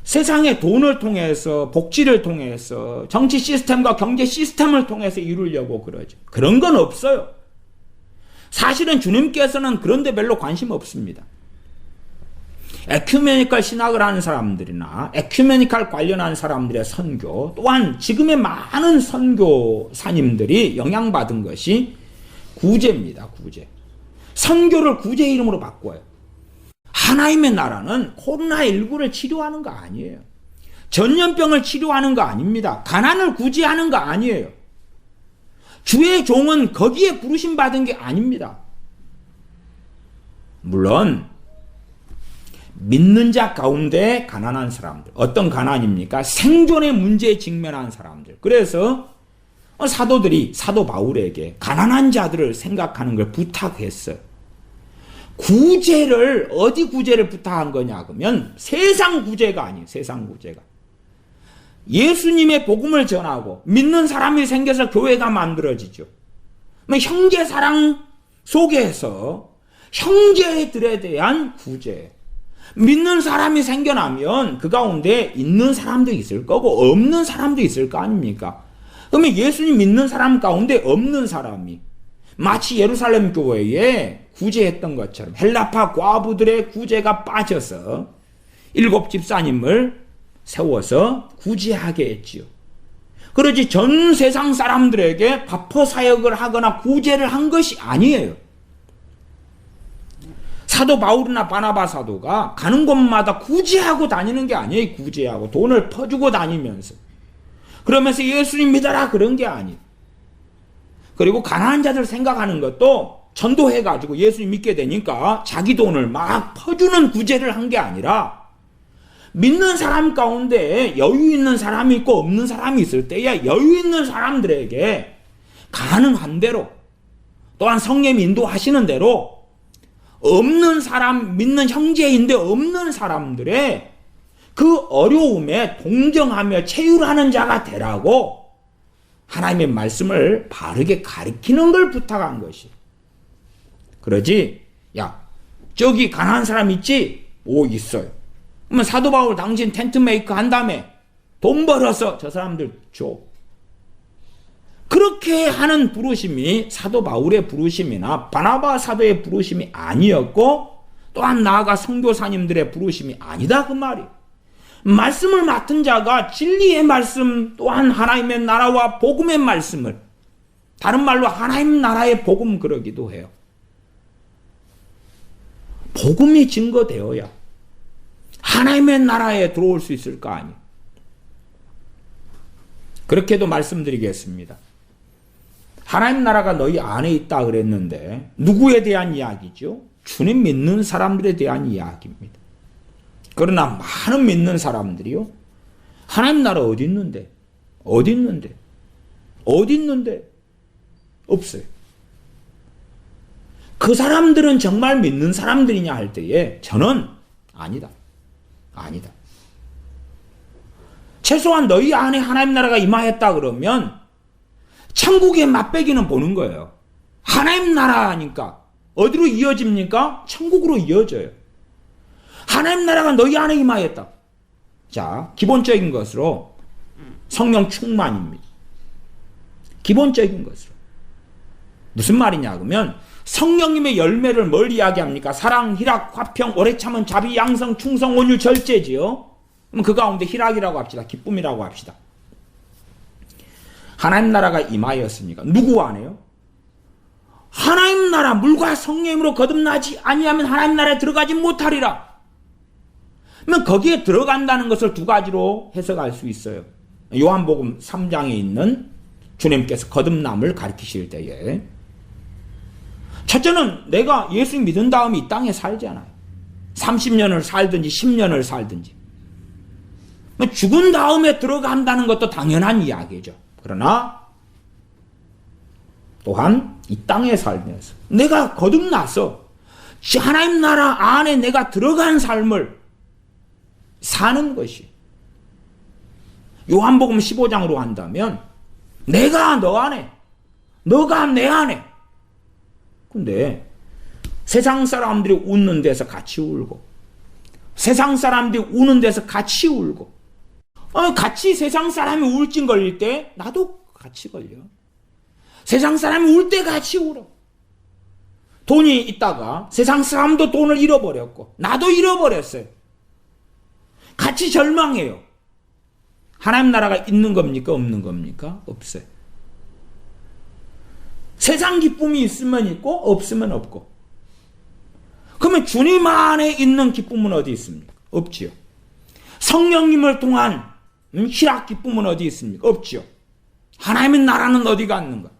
세상의 돈을 통해서 복지를 통해서 정치 시스템과 경제 시스템을 통해서 이루려고 그러죠. 그런 건 없어요. 사실은 주님께서는 그런 데 별로 관심 없습니다. 에큐메니컬 신학을 하는 사람들이나 에큐메니컬 관련한 사람들의 선교 또한 지금의 많은 선교사님들이 영향받은 것이 구제입니다. 구제. 선교를 구제 이름으로 바꿔요. 하나님의 나라는 코로나19를 치료하는 거 아니에요. 전염병을 치료하는 거 아닙니다. 가난을 구제하는 거 아니에요. 주의 종은 거기에 부르심 받은 게 아닙니다. 물론 믿는 자 가운데 가난한 사람들. 어떤 가난입니까? 생존의 문제에 직면한 사람들. 그래서 사도들이 사도 바울에게 가난한 자들을 생각하는 걸 부탁했어요. 구제를 어디 구제를 부탁한 거냐 그러면 세상 구제가 아니에요. 세상 구제가. 예수님의 복음을 전하고 믿는 사람이 생겨서 교회가 만들어지죠. 형제 사랑 속에서 형제들에 대한 구제. 믿는 사람이 생겨나면 그 가운데 있는 사람도 있을 거고 없는 사람도 있을 거 아닙니까? 그러면 예수님 믿는 사람 가운데 없는 사람이 마치 예루살렘 교회에 구제했던 것처럼 헬라파 과부들의 구제가 빠져서 7 집사님을 세워서 구제하게 했지요. 그러지 전 세상 사람들에게 바퍼 사역을 하거나 구제를 한 것이 아니에요. 사도 바울이나 바나바 사도가 가는 곳마다 구제하고 다니는 게 아니에요. 구제하고 돈을 퍼주고 다니면서 그러면서 예수님 믿어라 그런 게 아니에요. 그리고 가난한 자들 생각하는 것도 전도해가지고 예수님 믿게 되니까 자기 돈을 막 퍼주는 구제를 한 게 아니라 믿는 사람 가운데 여유 있는 사람이 있고 없는 사람이 있을 때에 여유 있는 사람들에게 가능한 대로 또한 성령이 인도하시는 대로 없는 사람, 믿는 형제인데 없는 사람들의 그 어려움에 동정하며 체휼하는 자가 되라고 하나님의 말씀을 바르게 가르치는 걸 부탁한 것이. 그러지, 야, 저기 가난한 사람 있지? 오, 있어요. 그러면 사도 바울 당신 텐트 메이커 한 다음에 돈 벌어서 저 사람들 줘. 그렇게 하는 부르심이 사도 바울의 부르심이나 바나바 사도의 부르심이 아니었고 또한 나아가 선교사님들의 부르심이 아니다 그 말이에요. 말씀을 맡은 자가 진리의 말씀 또한 하나님의 나라와 복음의 말씀을 다른 말로 하나님 나라의 복음 그러기도 해요. 복음이 증거되어야 하나님의 나라에 들어올 수 있을 거 아니에요. 그렇게도 말씀드리겠습니다. 하나님 나라가 너희 안에 있다 그랬는데 누구에 대한 이야기죠? 주님 믿는 사람들에 대한 이야기입니다. 그러나 많은 믿는 사람들이요. 하나님 나라 어디 있는데? 어디 있는데? 어디 있는데? 없어요. 그 사람들은 정말 믿는 사람들이냐 할 때에 저는 아니다. 아니다. 최소한 너희 안에 하나님 나라가 임하였다 그러면 천국의 맛배기는 보는 거예요. 하나님 나라니까 어디로 이어집니까? 천국으로 이어져요. 하나님 나라가 너희 안에 임하였다. 자, 기본적인 것으로 성령 충만입니다. 기본적인 것으로. 무슨 말이냐 그러면 성령님의 열매를 뭘 이야기합니까? 사랑, 희락, 화평, 오래 참은, 자비, 양성, 충성, 온유, 절제지요. 그럼 그 가운데 희락이라고 합시다. 기쁨이라고 합시다. 하나님 나라가 임하였습니까? 누구 안에요? 하나님 나라 물과 성령으로 거듭나지 아니하면 하나님 나라에 들어가지 못하리라. 그러면 거기에 들어간다는 것을 두 가지로 해석할 수 있어요. 요한복음 3장에 있는 주님께서 거듭남을 가르치실 때에 첫째는 내가 예수 믿은 다음에 이 땅에 살잖아요. 30년을 살든지 10년을 살든지. 죽은 다음에 들어간다는 것도 당연한 이야기죠. 그러나 또한 이 땅에 살면서 내가 거듭나서 하나님 나라 안에 내가 들어간 삶을 사는 것이 요한복음 15장으로 한다면 내가 너 안에 너가 내 안에 근데 세상 사람들이 웃는 데서 같이 울고 세상 사람들이 우는 데서 같이 울고 같이 세상 사람이 울증 걸릴 때 나도 같이 걸려. 세상 사람이 울 때 같이 울어. 돈이 있다가 세상 사람도 돈을 잃어버렸고 나도 잃어버렸어요. 같이 절망해요. 하나님 나라가 있는 겁니까? 없는 겁니까? 없어요. 세상 기쁨이 있으면 있고 없으면 없고. 그러면 주님 안에 있는 기쁨은 어디 있습니까? 없지요. 성령님을 통한 희락 기쁨은 어디 있습니까? 없지요. 하나님의 나라는 어디 갔는가?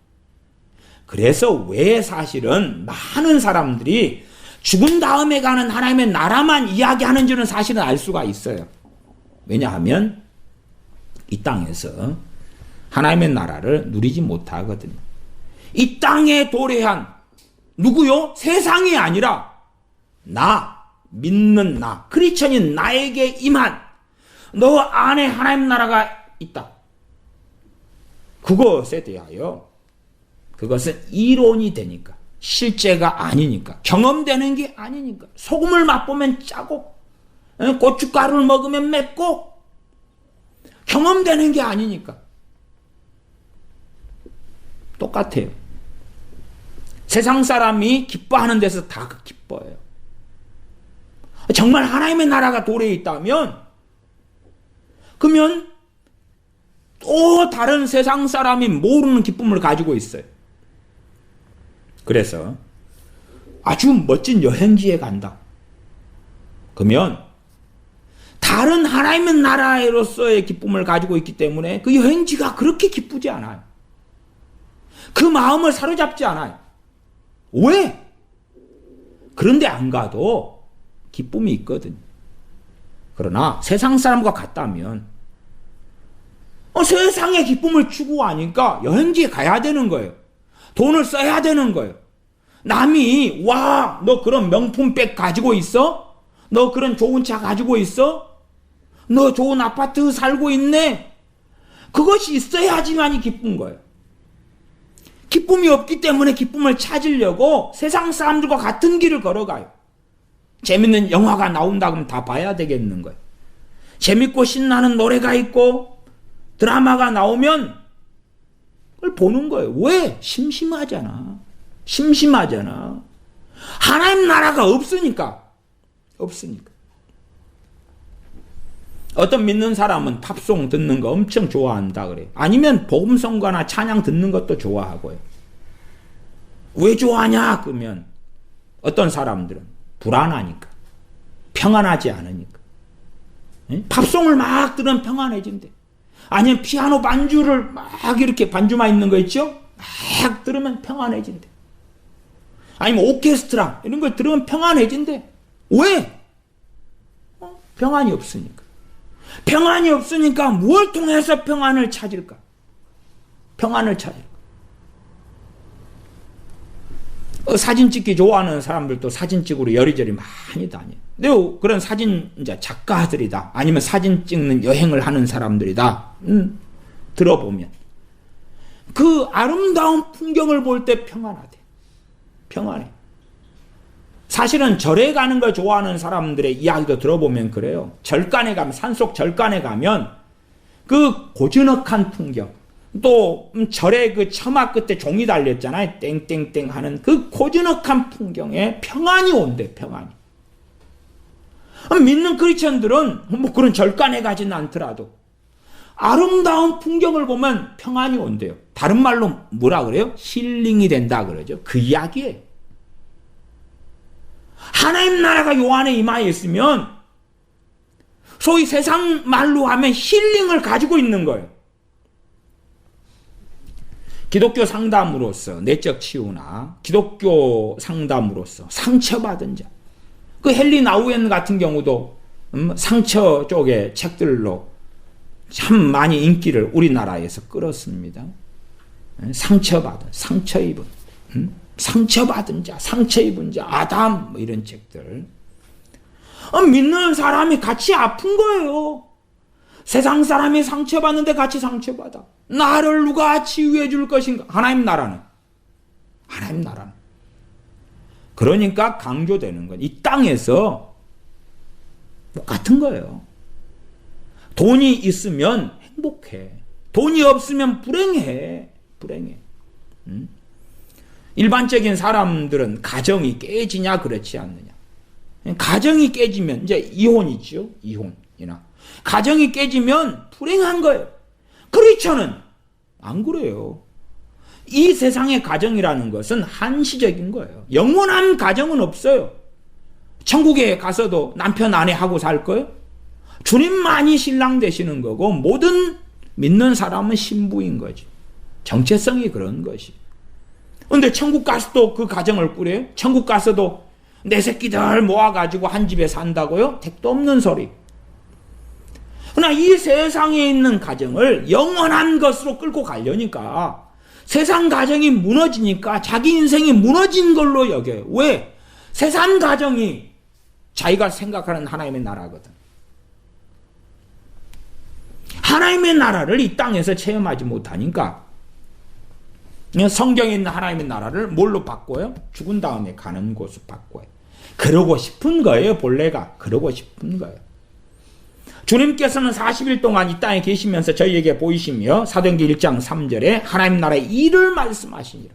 그래서 왜 사실은 많은 사람들이 죽은 다음에 가는 하나님의 나라만 이야기하는 줄은 사실은 알 수가 있어요. 왜냐하면 이 땅에서 하나님의 나라를 누리지 못하거든요. 이 땅에 도래한 누구요? 세상이 아니라 나, 믿는 나, 크리스천인 나에게 임한 너 안에 하나님 나라가 있다. 그것에 대하여 그것은 이론이 되니까 실제가 아니니까 경험되는 게 아니니까 소금을 맛보면 짜고 고춧가루를 먹으면 맵고 경험되는 게 아니니까 똑같아요. 세상 사람이 기뻐하는 데서 다 기뻐해요. 정말 하나님의 나라가 도래에 있다면 그러면 또 다른 세상 사람이 모르는 기쁨을 가지고 있어요. 그래서 아주 멋진 여행지에 간다. 그러면 다른 하나님의 나라로서의 기쁨을 가지고 있기 때문에 그 여행지가 그렇게 기쁘지 않아요. 그 마음을 사로잡지 않아요. 왜? 그런데 안 가도 기쁨이 있거든요. 그러나 세상 사람과 같다면 세상의 기쁨을 추구하니까 여행지에 가야 되는 거예요. 돈을 써야 되는 거예요. 남이 와, 너 그런 명품백 가지고 있어? 너 그런 좋은 차 가지고 있어? 너 좋은 아파트 살고 있네? 그것이 있어야지만이 기쁜 거예요. 기쁨이 없기 때문에 기쁨을 찾으려고 세상 사람들과 같은 길을 걸어가요. 재밌는 영화가 나온다 그러면 다 봐야 되겠는 거예요. 재밌고 신나는 노래가 있고 드라마가 나오면 그걸 보는 거예요. 왜? 심심하잖아. 심심하잖아. 하나님 나라가 없으니까. 어떤 믿는 사람은 팝송 듣는 거 엄청 좋아한다 그래요. 아니면 복음성가나 찬양 듣는 것도 좋아하고요. 왜 좋아하냐? 그러면 어떤 사람들은 불안하니까. 평안하지 않으니까. 팝송을 막 들으면 평안해진대. 아니면 피아노 반주를 막 이렇게 반주만 있는 거 있죠? 막 들으면 평안해진대. 아니면 오케스트라 이런 걸 들으면 평안해진대. 왜? 평안이 없으니까. 평안이 없으니까 뭘 통해서 평안을 찾을까? 평안을 찾을까? 사진 찍기 좋아하는 사람들도 사진 찍으러 여리저리 많이 다녀요. 근데 그런 사진 이제 작가들이다. 아니면 사진 찍는 여행을 하는 사람들이다. 들어보면 그 아름다운 풍경을 볼 때 평안하대. 평안해. 사실은 절에 가는 걸 좋아하는 사람들의 이야기도 들어보면 그래요. 절간에 가면, 산속 절간에 가면 그 고즈넉한 풍경, 또 절의 그 처마 끝에 종이 달렸잖아요. 땡땡땡 하는 그 고즈넉한 풍경에 평안이 온대. 평안이. 믿는 크리스천들은 뭐 그런 절간에 가지는 않더라도 아름다운 풍경을 보면 평안이 온대요. 다른 말로 뭐라 그래요? 힐링이 된다 그러죠. 그 이야기예요. 하나님 나라가 요 안에 임하에 있으면 소위 세상 말로 하면 힐링을 가지고 있는 거예요. 기독교 상담으로서 내적 치유나 기독교 상담으로서 상처받은 자, 그 헨리 나우엔 같은 경우도 상처 쪽의 책들로 참 많이 인기를 우리나라에서 끌었습니다. 상처받은, 상처 입은, 상처받은 자, 상처 입은 자, 아담 뭐 이런 책들. 믿는 사람이 같이 아픈 거예요. 세상 사람이 상처받는데 같이 상처받아. 나를 누가 치유해 줄 것인가? 하나님 나라는. 그러니까 강조되는 건 이 땅에서 똑같은 거예요. 돈이 있으면 행복해. 돈이 없으면 불행해. 일반적인 사람들은 가정이 깨지냐 그렇지 않느냐. 가정이 깨지면 이제 이혼이죠. 이혼이나. 가정이 깨지면 불행한 거예요. 크리스천은 안 그래요. 이 세상의 가정이라는 것은 한시적인 거예요. 영원한 가정은 없어요. 천국에 가서도 남편 아내하고 살 거예요. 주님만이 신랑 되시는 거고 모든 믿는 사람은 신부인 거지. 정체성이 그런 것이. 근데 천국 가서도 그 가정을 꾸려요? 천국 가서도 내 새끼들 모아가지고 한 집에 산다고요? 택도 없는 소리. 그러나 이 세상에 있는 가정을 영원한 것으로 끌고 가려니까 세상 가정이 무너지니까 자기 인생이 무너진 걸로 여겨요. 왜? 세상 가정이 자기가 생각하는 하나님의 나라거든. 하나님의 나라를 이 땅에서 체험하지 못하니까 성경에 있는 하나님의 나라를 뭘로 바꿔요? 죽은 다음에 가는 곳으로 바꿔요. 그러고 싶은 거예요. 본래가. 그러고 싶은 거예요. 주님께서는 40일 동안 이 땅에 계시면서 저희에게 보이시며 사도행전 1장 3절에 하나님 나라의 일을 말씀하시니라.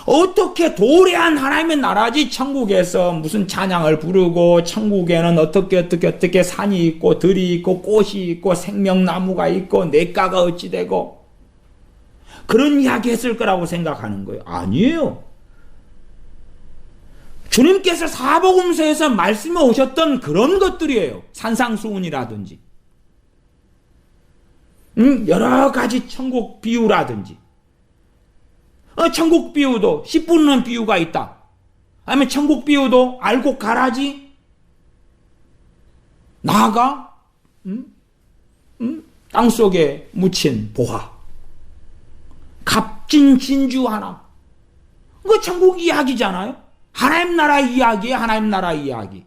어떻게 도래한 하나님의 나라지? 천국에서 무슨 찬양을 부르고 천국에는 어떻게 산이 있고 들이 있고 꽃이 있고 생명나무가 있고 냇가가 어찌 되고 그런 이야기 했을 거라고 생각하는 거예요. 아니에요. 주님께서 사복음서에서 말씀해 오셨던 그런 것들이에요. 산상수훈이라든지 여러 가지 천국 비유라든지 천국 비유도 씨 뿌리는 비유가 있다. 아니면 천국 비유도 알곡 가라지 나아가 땅속에 묻힌 보화 값진 진주 하나. 그거 천국 이야기잖아요. 하나님 나라 이야기예요. 하나님 나라 이야기.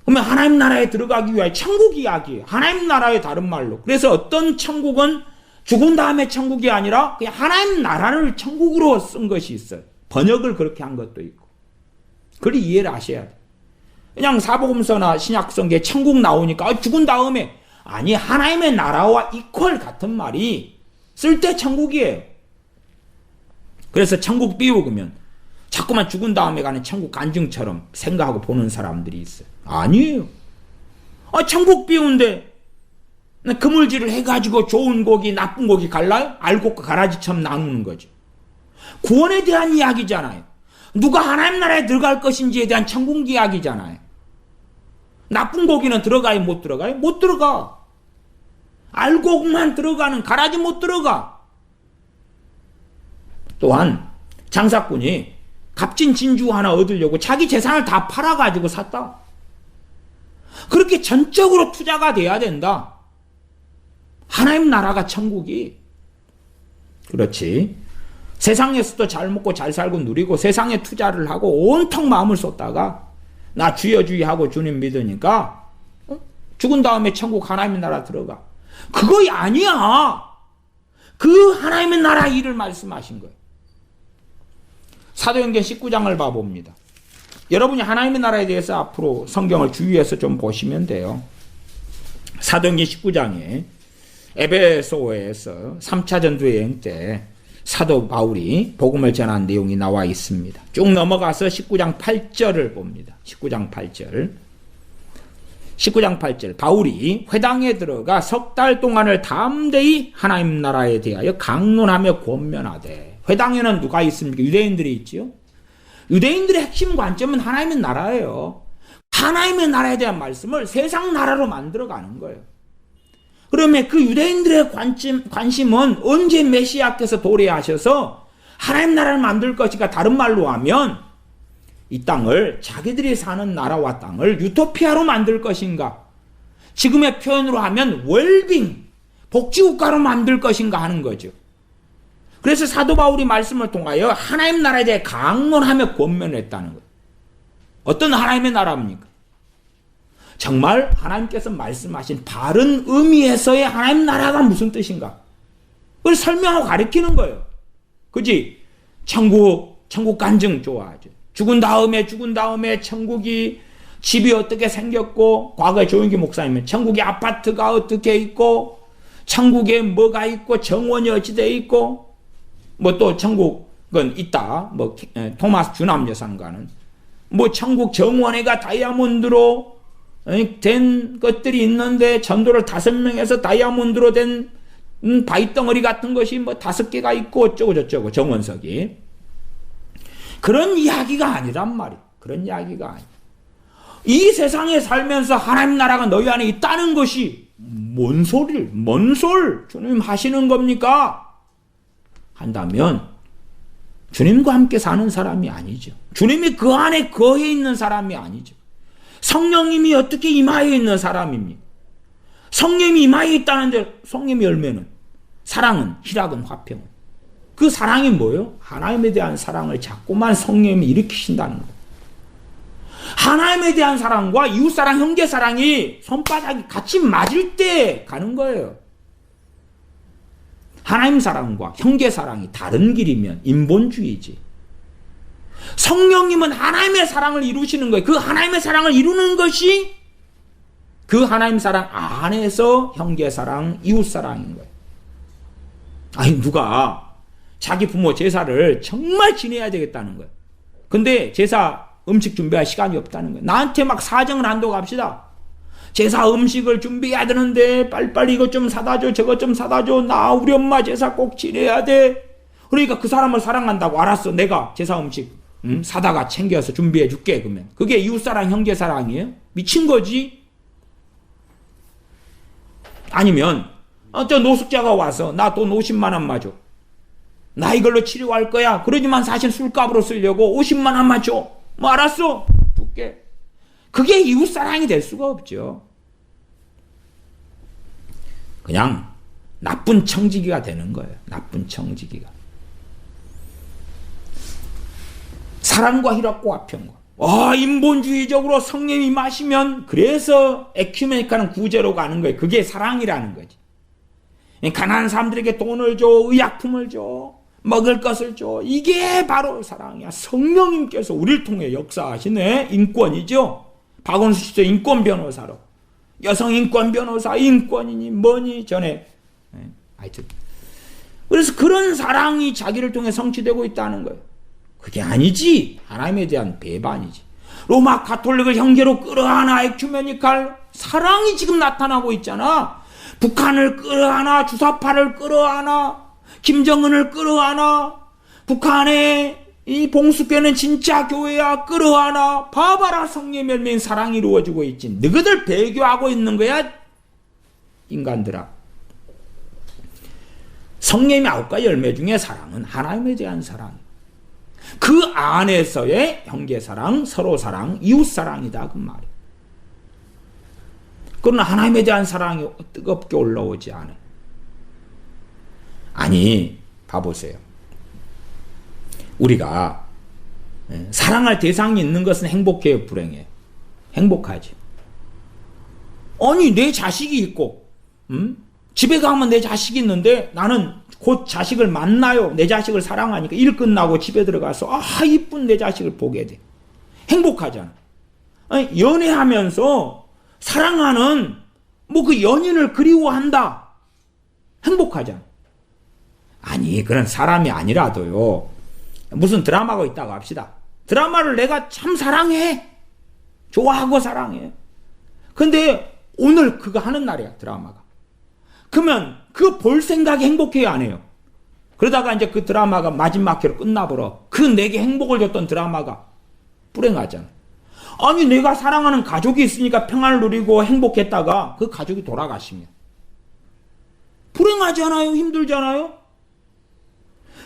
그러면 하나님 나라에 들어가기 위해 천국 이야기예요. 하나님 나라의 다른 말로. 그래서 어떤 천국은 죽은 다음에 천국이 아니라 그냥 하나님 나라를 천국으로 쓴 것이 있어요. 번역을 그렇게 한 것도 있고. 그리 이해를 하셔야 돼요. 그냥 사복음서나 신약성경에 천국 나오니까 죽은 다음에 아니 하나님의 나라와 이퀄 같은 말이 쓸 때 천국이에요. 그래서 천국 비유 그러면 자꾸만 죽은 다음에 가는 천국 간증처럼 생각하고 보는 사람들이 있어요. 아니에요. 천국 비유인데 그물질을 해가지고 좋은 고기 나쁜 고기 갈라요? 알곡과 가라지처럼 나누는 거죠. 구원에 대한 이야기잖아요. 누가 하나님 나라에 들어갈 것인지에 대한 천국 이야기잖아요. 나쁜 고기는 들어가요? 못 들어가요? 못 들어가. 알곡만 들어가는 가라지 못 들어가. 또한 장사꾼이 값진 진주 하나 얻으려고 자기 재산을 다 팔아가지고 샀다. 그렇게 전적으로 투자가 돼야 된다. 하나님 나라가 천국이. 그렇지. 세상에서도 잘 먹고 잘 살고 누리고 세상에 투자를 하고 온통 마음을 쏟다가 나 주여 주의하고 주님 믿으니까 죽은 다음에 천국 하나님의 나라 들어가. 그거 아니야. 그 하나님의 나라 일을 말씀하신 거예요. 사도행전 19장을 봐봅니다. 여러분이 하나님의 나라에 대해서 앞으로 성경을 주의해서 좀 보시면 돼요. 사도행전 19장에 에베소에서 3차 전도 여행 때 사도 바울이 복음을 전한 내용이 나와 있습니다. 쭉 넘어가서 19장 8절을 봅니다. 19장 8절. 19장 8절. 바울이 회당에 들어가 석 달 동안을 담대히 하나님 나라에 대하여 강론하며 권면하되. 회당에는 누가 있습니까? 유대인들이 있지요. 유대인들의 핵심 관점은 하나님의 나라예요. 하나님의 나라에 대한 말씀을 세상 나라로 만들어가는 거예요. 그러면 그 유대인들의 관심은 언제 메시아께서 도래하셔서 하나님 나라를 만들 것인가, 다른 말로 하면 이 땅을 자기들이 사는 나라와 땅을 유토피아로 만들 것인가, 지금의 표현으로 하면 웰빙, 복지국가로 만들 것인가 하는 거죠. 그래서 사도 바울이 말씀을 통하여 하나님 나라에 대해 강론하며 권면했다는 거예요. 어떤 하나님의 나라입니까? 정말 하나님께서 말씀하신 바른 의미에서의 하나님 나라가 무슨 뜻인가? 그걸 설명하고 가르치는 거예요. 그지? 천국 간증 좋아하죠. 죽은 다음에 천국이 집이 어떻게 생겼고, 과거에 조용기 목사님은 천국의 아파트가 어떻게 있고, 천국에 뭐가 있고, 정원이 어찌 돼 있고, 뭐 또 천국은 있다. 뭐 토마스 주남 여사가는 뭐 천국 정원회가 다이아몬드로 된 것들이 있는데 전도를 5명에서 다이아몬드로 된 바위덩어리 같은 것이 뭐 5개가 있고 어쩌고 저쩌고 정원석이. 그런 이야기가 아니란 말이에요. 그런 이야기가 아니에요. 이 세상에 살면서 하나님 나라가 너희 안에 있다는 것이 뭔 소리 주님 하시는 겁니까? 한다면 주님과 함께 사는 사람이 아니죠. 주님이 그 안에 거해 있는 사람이 아니죠. 성령님이 어떻게 임하여 있는 사람입니까? 성령님이 임하여 있다는데 성령의 열매는 사랑은, 희락은, 화평은. 그 사랑이 뭐예요? 하나님에 대한 사랑을 자꾸만 성령님이 일으키신다는 거예요. 하나님에 대한 사랑과 이웃사랑, 형제사랑이 손바닥이 같이 맞을 때 가는 거예요. 하나님 사랑과 형제 사랑이 다른 길이면 인본주의지. 성령님은 하나님의 사랑을 이루시는 거예요. 그 하나님의 사랑을 이루는 것이 그 하나님 사랑 안에서 형제 사랑, 이웃 사랑인 거예요. 아니 누가 자기 부모 제사를 정말 지내야 되겠다는 거예요. 근데 제사 음식 준비할 시간이 없다는 거예요. 나한테 막 사정을 한다고 합시다. 제사 음식을 준비해야 되는데 빨리빨리 이것 좀 사다 줘, 저것 좀 사다 줘. 나 우리 엄마 제사 꼭 지내야 돼. 그러니까 그 사람을 사랑한다고 알았어. 내가 제사 음식 사다가 챙겨서 준비해 줄게. 그러면 그게 이웃사랑 형제사랑이에요? 미친 거지. 아니면 저 노숙자가 와서 나 돈 50만 원만 줘. 나 이걸로 치료할 거야. 그러지만 사실 술값으로 쓰려고 50만 원만 줘. 뭐 알았어. 줄게. 그게 이웃사랑이 될 수가 없죠. 그냥 나쁜 청지기가 되는 거예요. 나쁜 청지기가. 사랑과 희락과 화평과. 인본주의적으로 성령이 마시면 그래서 에큐메니카는 구제로 가는 거예요. 그게 사랑이라는 거지. 가난한 사람들에게 돈을 줘, 의약품을 줘, 먹을 것을 줘. 이게 바로 사랑이야. 성령님께서 우리를 통해 역사하시네. 인권이죠. 박원순 씨도 인권 변호사로. 여성 인권 변호사, 인권이니 뭐니 전에. 하여튼. 그래서 그런 사랑이 자기를 통해 성취되고 있다는 거예요. 그게 아니지. 하나님에 대한 배반이지. 로마 가톨릭을 형제로 끌어안아 에큐메니칼 사랑이 지금 나타나고 있잖아. 북한을 끌어안아, 주사파를 끌어안아, 김정은을 끌어안아, 북한의 이 봉수교는 진짜 교회야 끌어안아. 봐봐라, 성령의 열매인 사랑이 이루어지고 있지. 너희들 배교하고 있는 거야, 인간들아. 성령의 9가지 열매 중에 사랑은 하나님에 대한 사랑. 그 안에서의 형제사랑, 서로사랑, 이웃사랑이다 그 말이에요. 그러나 하나님에 대한 사랑이 뜨겁게 올라오지 않아요. 아니, 봐보세요. 우리가 사랑할 대상이 있는 것은 행복해요, 불행해요? 행복하지. 아니, 내 자식이 있고 집에 가면 내 자식이 있는데 나는 곧 자식을 만나요. 내 자식을 사랑하니까 일 끝나고 집에 들어가서 이쁜 내 자식을 보게 돼. 행복하잖아. 아니, 연애하면서 사랑하는 그 연인을 그리워한다. 행복하잖아. 아니, 그런 사람이 아니라도요. 무슨 드라마가 있다고 합시다. 드라마를 내가 참 사랑해. 좋아하고 사랑해. 근데 오늘 그거 하는 날이야, 드라마가. 그러면 그 볼 생각이 행복해요, 안 해요? 그러다가 이제 그 드라마가 마지막 회로 끝나버려. 그 내게 행복을 줬던 드라마가 불행하잖아. 아니, 내가 사랑하는 가족이 있으니까 평안을 누리고 행복했다가 그 가족이 돌아가시면 불행하잖아요, 힘들잖아요.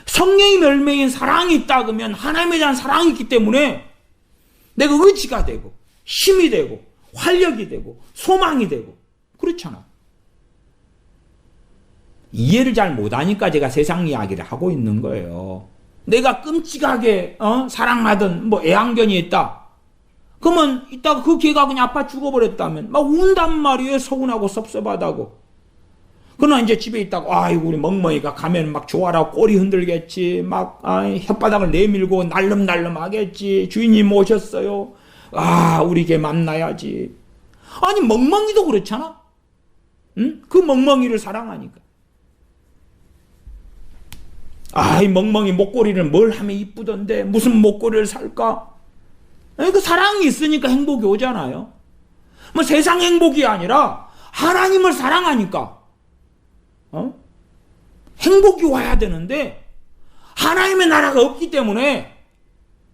성령의 열매인 사랑이 있다 그러면 하나님에 대한 사랑이 있기 때문에 내가 의지가 되고 힘이 되고 활력이 되고 소망이 되고 그렇잖아. 이해를 잘 못하니까 제가 세상 이야기를 하고 있는 거예요. 내가 끔찍하게 사랑하던 애완견이 있다. 그러면 이따가 그 개가 그냥 아파 죽어버렸다면 막 운단 말이에요. 서운하고 섭섭하다고. 그러나 이제 집에 있다가 아이고 우리 멍멍이가 가면 막 좋아라 꼬리 흔들겠지. 막 혓바닥을 내밀고 날름날름 하겠지. 주인님 오셨어요. 우리 개 만나야지. 아니 멍멍이도 그렇잖아. 응? 그 멍멍이를 사랑하니까. 이 멍멍이 목걸이를 뭘 하면 이쁘던데 무슨 목걸이를 살까? 그 사랑이 있으니까 행복이 오잖아요. 세상 행복이 아니라 하나님을 사랑하니까 행복이 와야 되는데 하나님의 나라가 없기 때문에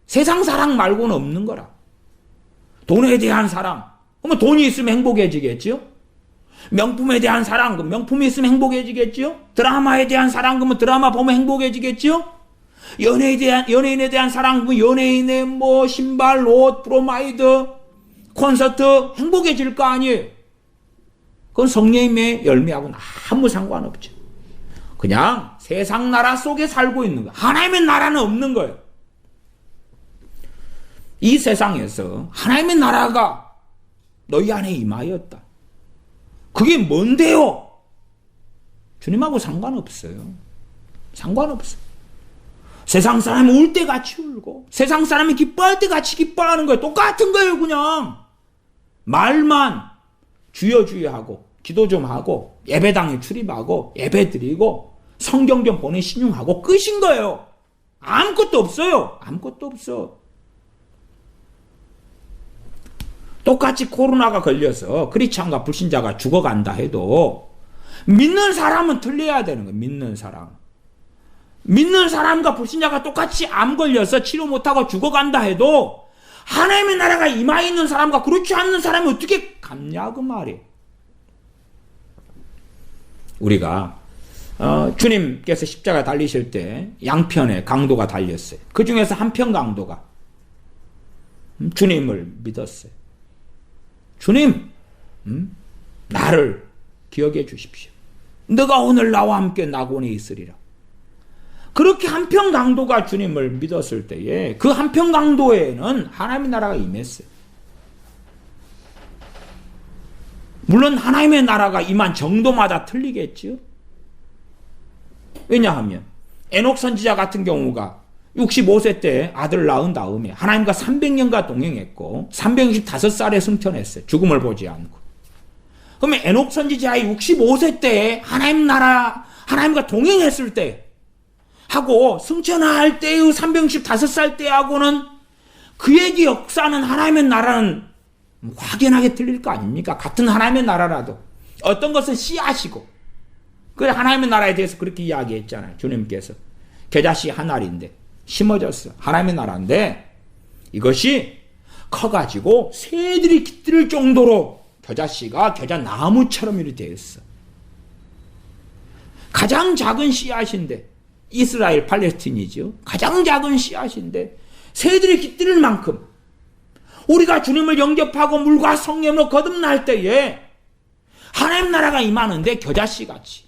세상 사랑 말고는 없는 거라. 돈에 대한 사랑. 그러면 돈이 있으면 행복해지겠죠? 명품에 대한 사랑, 그럼 명품이 있으면 행복해지겠죠? 드라마에 대한 사랑, 그러면 드라마 보면 행복해지겠죠? 연예인에 대한 사랑, 그러면 연예인의 신발, 옷, 브로마이드, 콘서트, 행복해질 거 아니에요? 그건 성령의 열매하고는 아무 상관없죠. 그냥 세상 나라 속에 살고 있는 거예요. 하나님의 나라는 없는 거예요. 이 세상에서 하나님의 나라가 너희 안에 임하였다. 그게 뭔데요? 주님하고 상관없어요. 상관없어요. 세상 사람이 울 때 같이 울고 세상 사람이 기뻐할 때 같이 기뻐하는 거예요. 똑같은 거예요. 그냥 말만 주여 주여 하고 기도 좀 하고 예배당에 출입하고 예배 드리고 성경 좀 보내 신용하고 끝인 거예요. 아무것도 없어요. 아무것도 없어. 똑같이 코로나가 걸려서 크리스찬과 불신자가 죽어간다 해도 믿는 사람은 틀려야 되는 거예요. 믿는 사람. 믿는 사람과 불신자가 똑같이 암 걸려서 치료 못하고 죽어간다 해도 하나님의 나라가 임하에 있는 사람과 그렇지 않는 사람이 어떻게 같냐 그 말이에요. 우리가 주님께서 십자가 달리실 때 양편에 강도가 달렸어요. 그 중에서 한편 강도가 주님을 믿었어요. 주님, 나를 기억해 주십시오. 너가 오늘 나와 함께 낙원에 있으리라. 그렇게 한편 강도가 주님을 믿었을 때에 그 한편 강도에는 하나님의 나라가 임했어요. 물론 하나님의 나라가 임한 정도마다 틀리겠죠. 왜냐하면 에녹 선지자 같은 경우가 65세 때 아들 낳은 다음에 하나님과 300년간 동행했고 365살에 승천했어요. 죽음을 보지 않고. 그러면 에녹 선지자의 65세 때에 하나님과 동행했을 때 하고 승천할 때의 365살 때하고는 그에게 역사는 하나님의 나라는 확연하게 틀릴 거 아닙니까? 같은 하나님의 나라라도 어떤 것은 씨앗이고 그 하나님의 나라에 대해서 그렇게 이야기했잖아요. 주님께서 겨자씨 한 알인데 심어졌어. 하나님의 나라인데 이것이 커가지고 새들이 깃들 정도로 겨자씨가 겨자나무처럼 이렇게 되어 있어. 가장 작은 씨앗인데 이스라엘 팔레스틴이죠. 가장 작은 씨앗인데 새들이 깃들 만큼 우리가 주님을 영접하고 물과 성령으로 거듭날 때에 하나님 나라가 임하는데 겨자씨같이.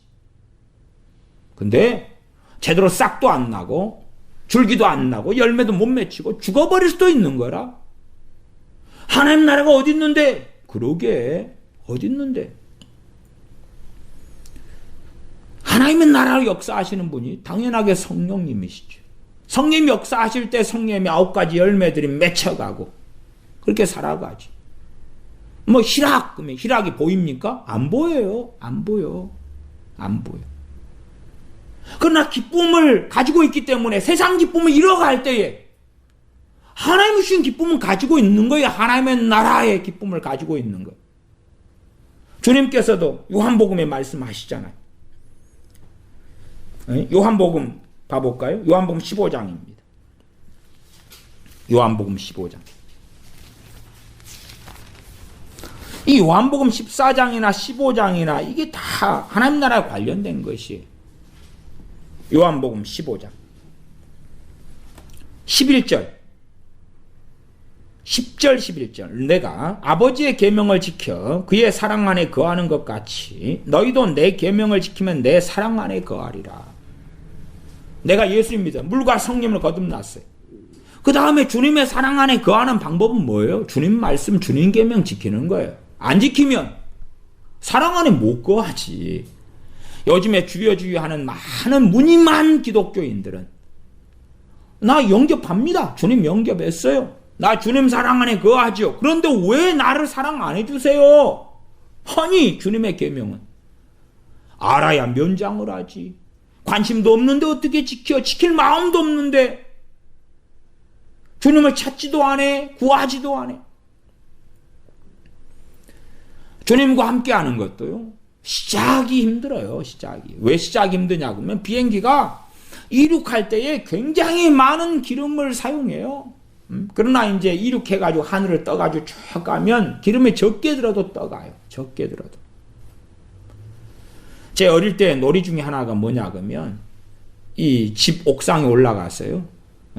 근데 제대로 싹도 안 나고 줄기도 안 나고 열매도 못 맺히고 죽어버릴 수도 있는 거라. 하나님 나라가 어디 있는데? 그러게 어디 있는데? 하나님의 나라를 역사하시는 분이 당연하게 성령님이시죠. 성령이 역사하실 때 성령님이 9가지 열매들이 맺혀가고 그렇게 살아가지. 뭐 희락, 그러면 희락이 보입니까? 안 보여요. 안 보여. 안 보여. 그러나 기쁨을 가지고 있기 때문에 세상 기쁨을 잃어갈 때에 하나님이 주신 기쁨은 가지고 있는 거예요. 하나님의 나라의 기쁨을 가지고 있는 거예요. 주님께서도 요한복음에 말씀하시잖아요. 요한복음 봐볼까요? 요한복음 15장입니다. 요한복음 15장. 이 요한복음 14장이나 15장이나 이게 다 하나님 나라에 관련된 것이에요. 요한복음 15장 11절 10절 11절 내가 아버지의 계명을 지켜 그의 사랑 안에 거하는 것 같이 너희도 내 계명을 지키면 내 사랑 안에 거하리라. 내가 예수입니다. 물과 성령을 거듭났어요. 그 다음에 주님의 사랑 안에 거하는 방법은 뭐예요? 주님 말씀, 주님 계명 지키는 거예요. 안 지키면 사랑 안에 못 거하지. 요즘에 주여 하는 많은 무늬만 기독교인들은 나 영접합니다. 주님 영접했어요. 나 주님 사랑 안에 거하죠. 그런데 왜 나를 사랑 안 해주세요? 아니 주님의 계명은 알아야 면장을 하지. 관심도 없는데 어떻게 지켜? 지킬 마음도 없는데 주님을 찾지도 안 해. 구하지도 안 해. 주님과 함께하는 것도요. 시작이 힘들어요. 시작이. 왜 시작이 힘드냐고 하면 비행기가 이륙할 때에 굉장히 많은 기름을 사용해요. 그러나 이제 이륙해가지고 하늘을 떠가지고 쭉 가면 기름이 적게 들어도 떠가요. 적게 들어도. 제 어릴 때 놀이 중에 하나가 뭐냐 그러면 이 집 옥상에 올라갔어요.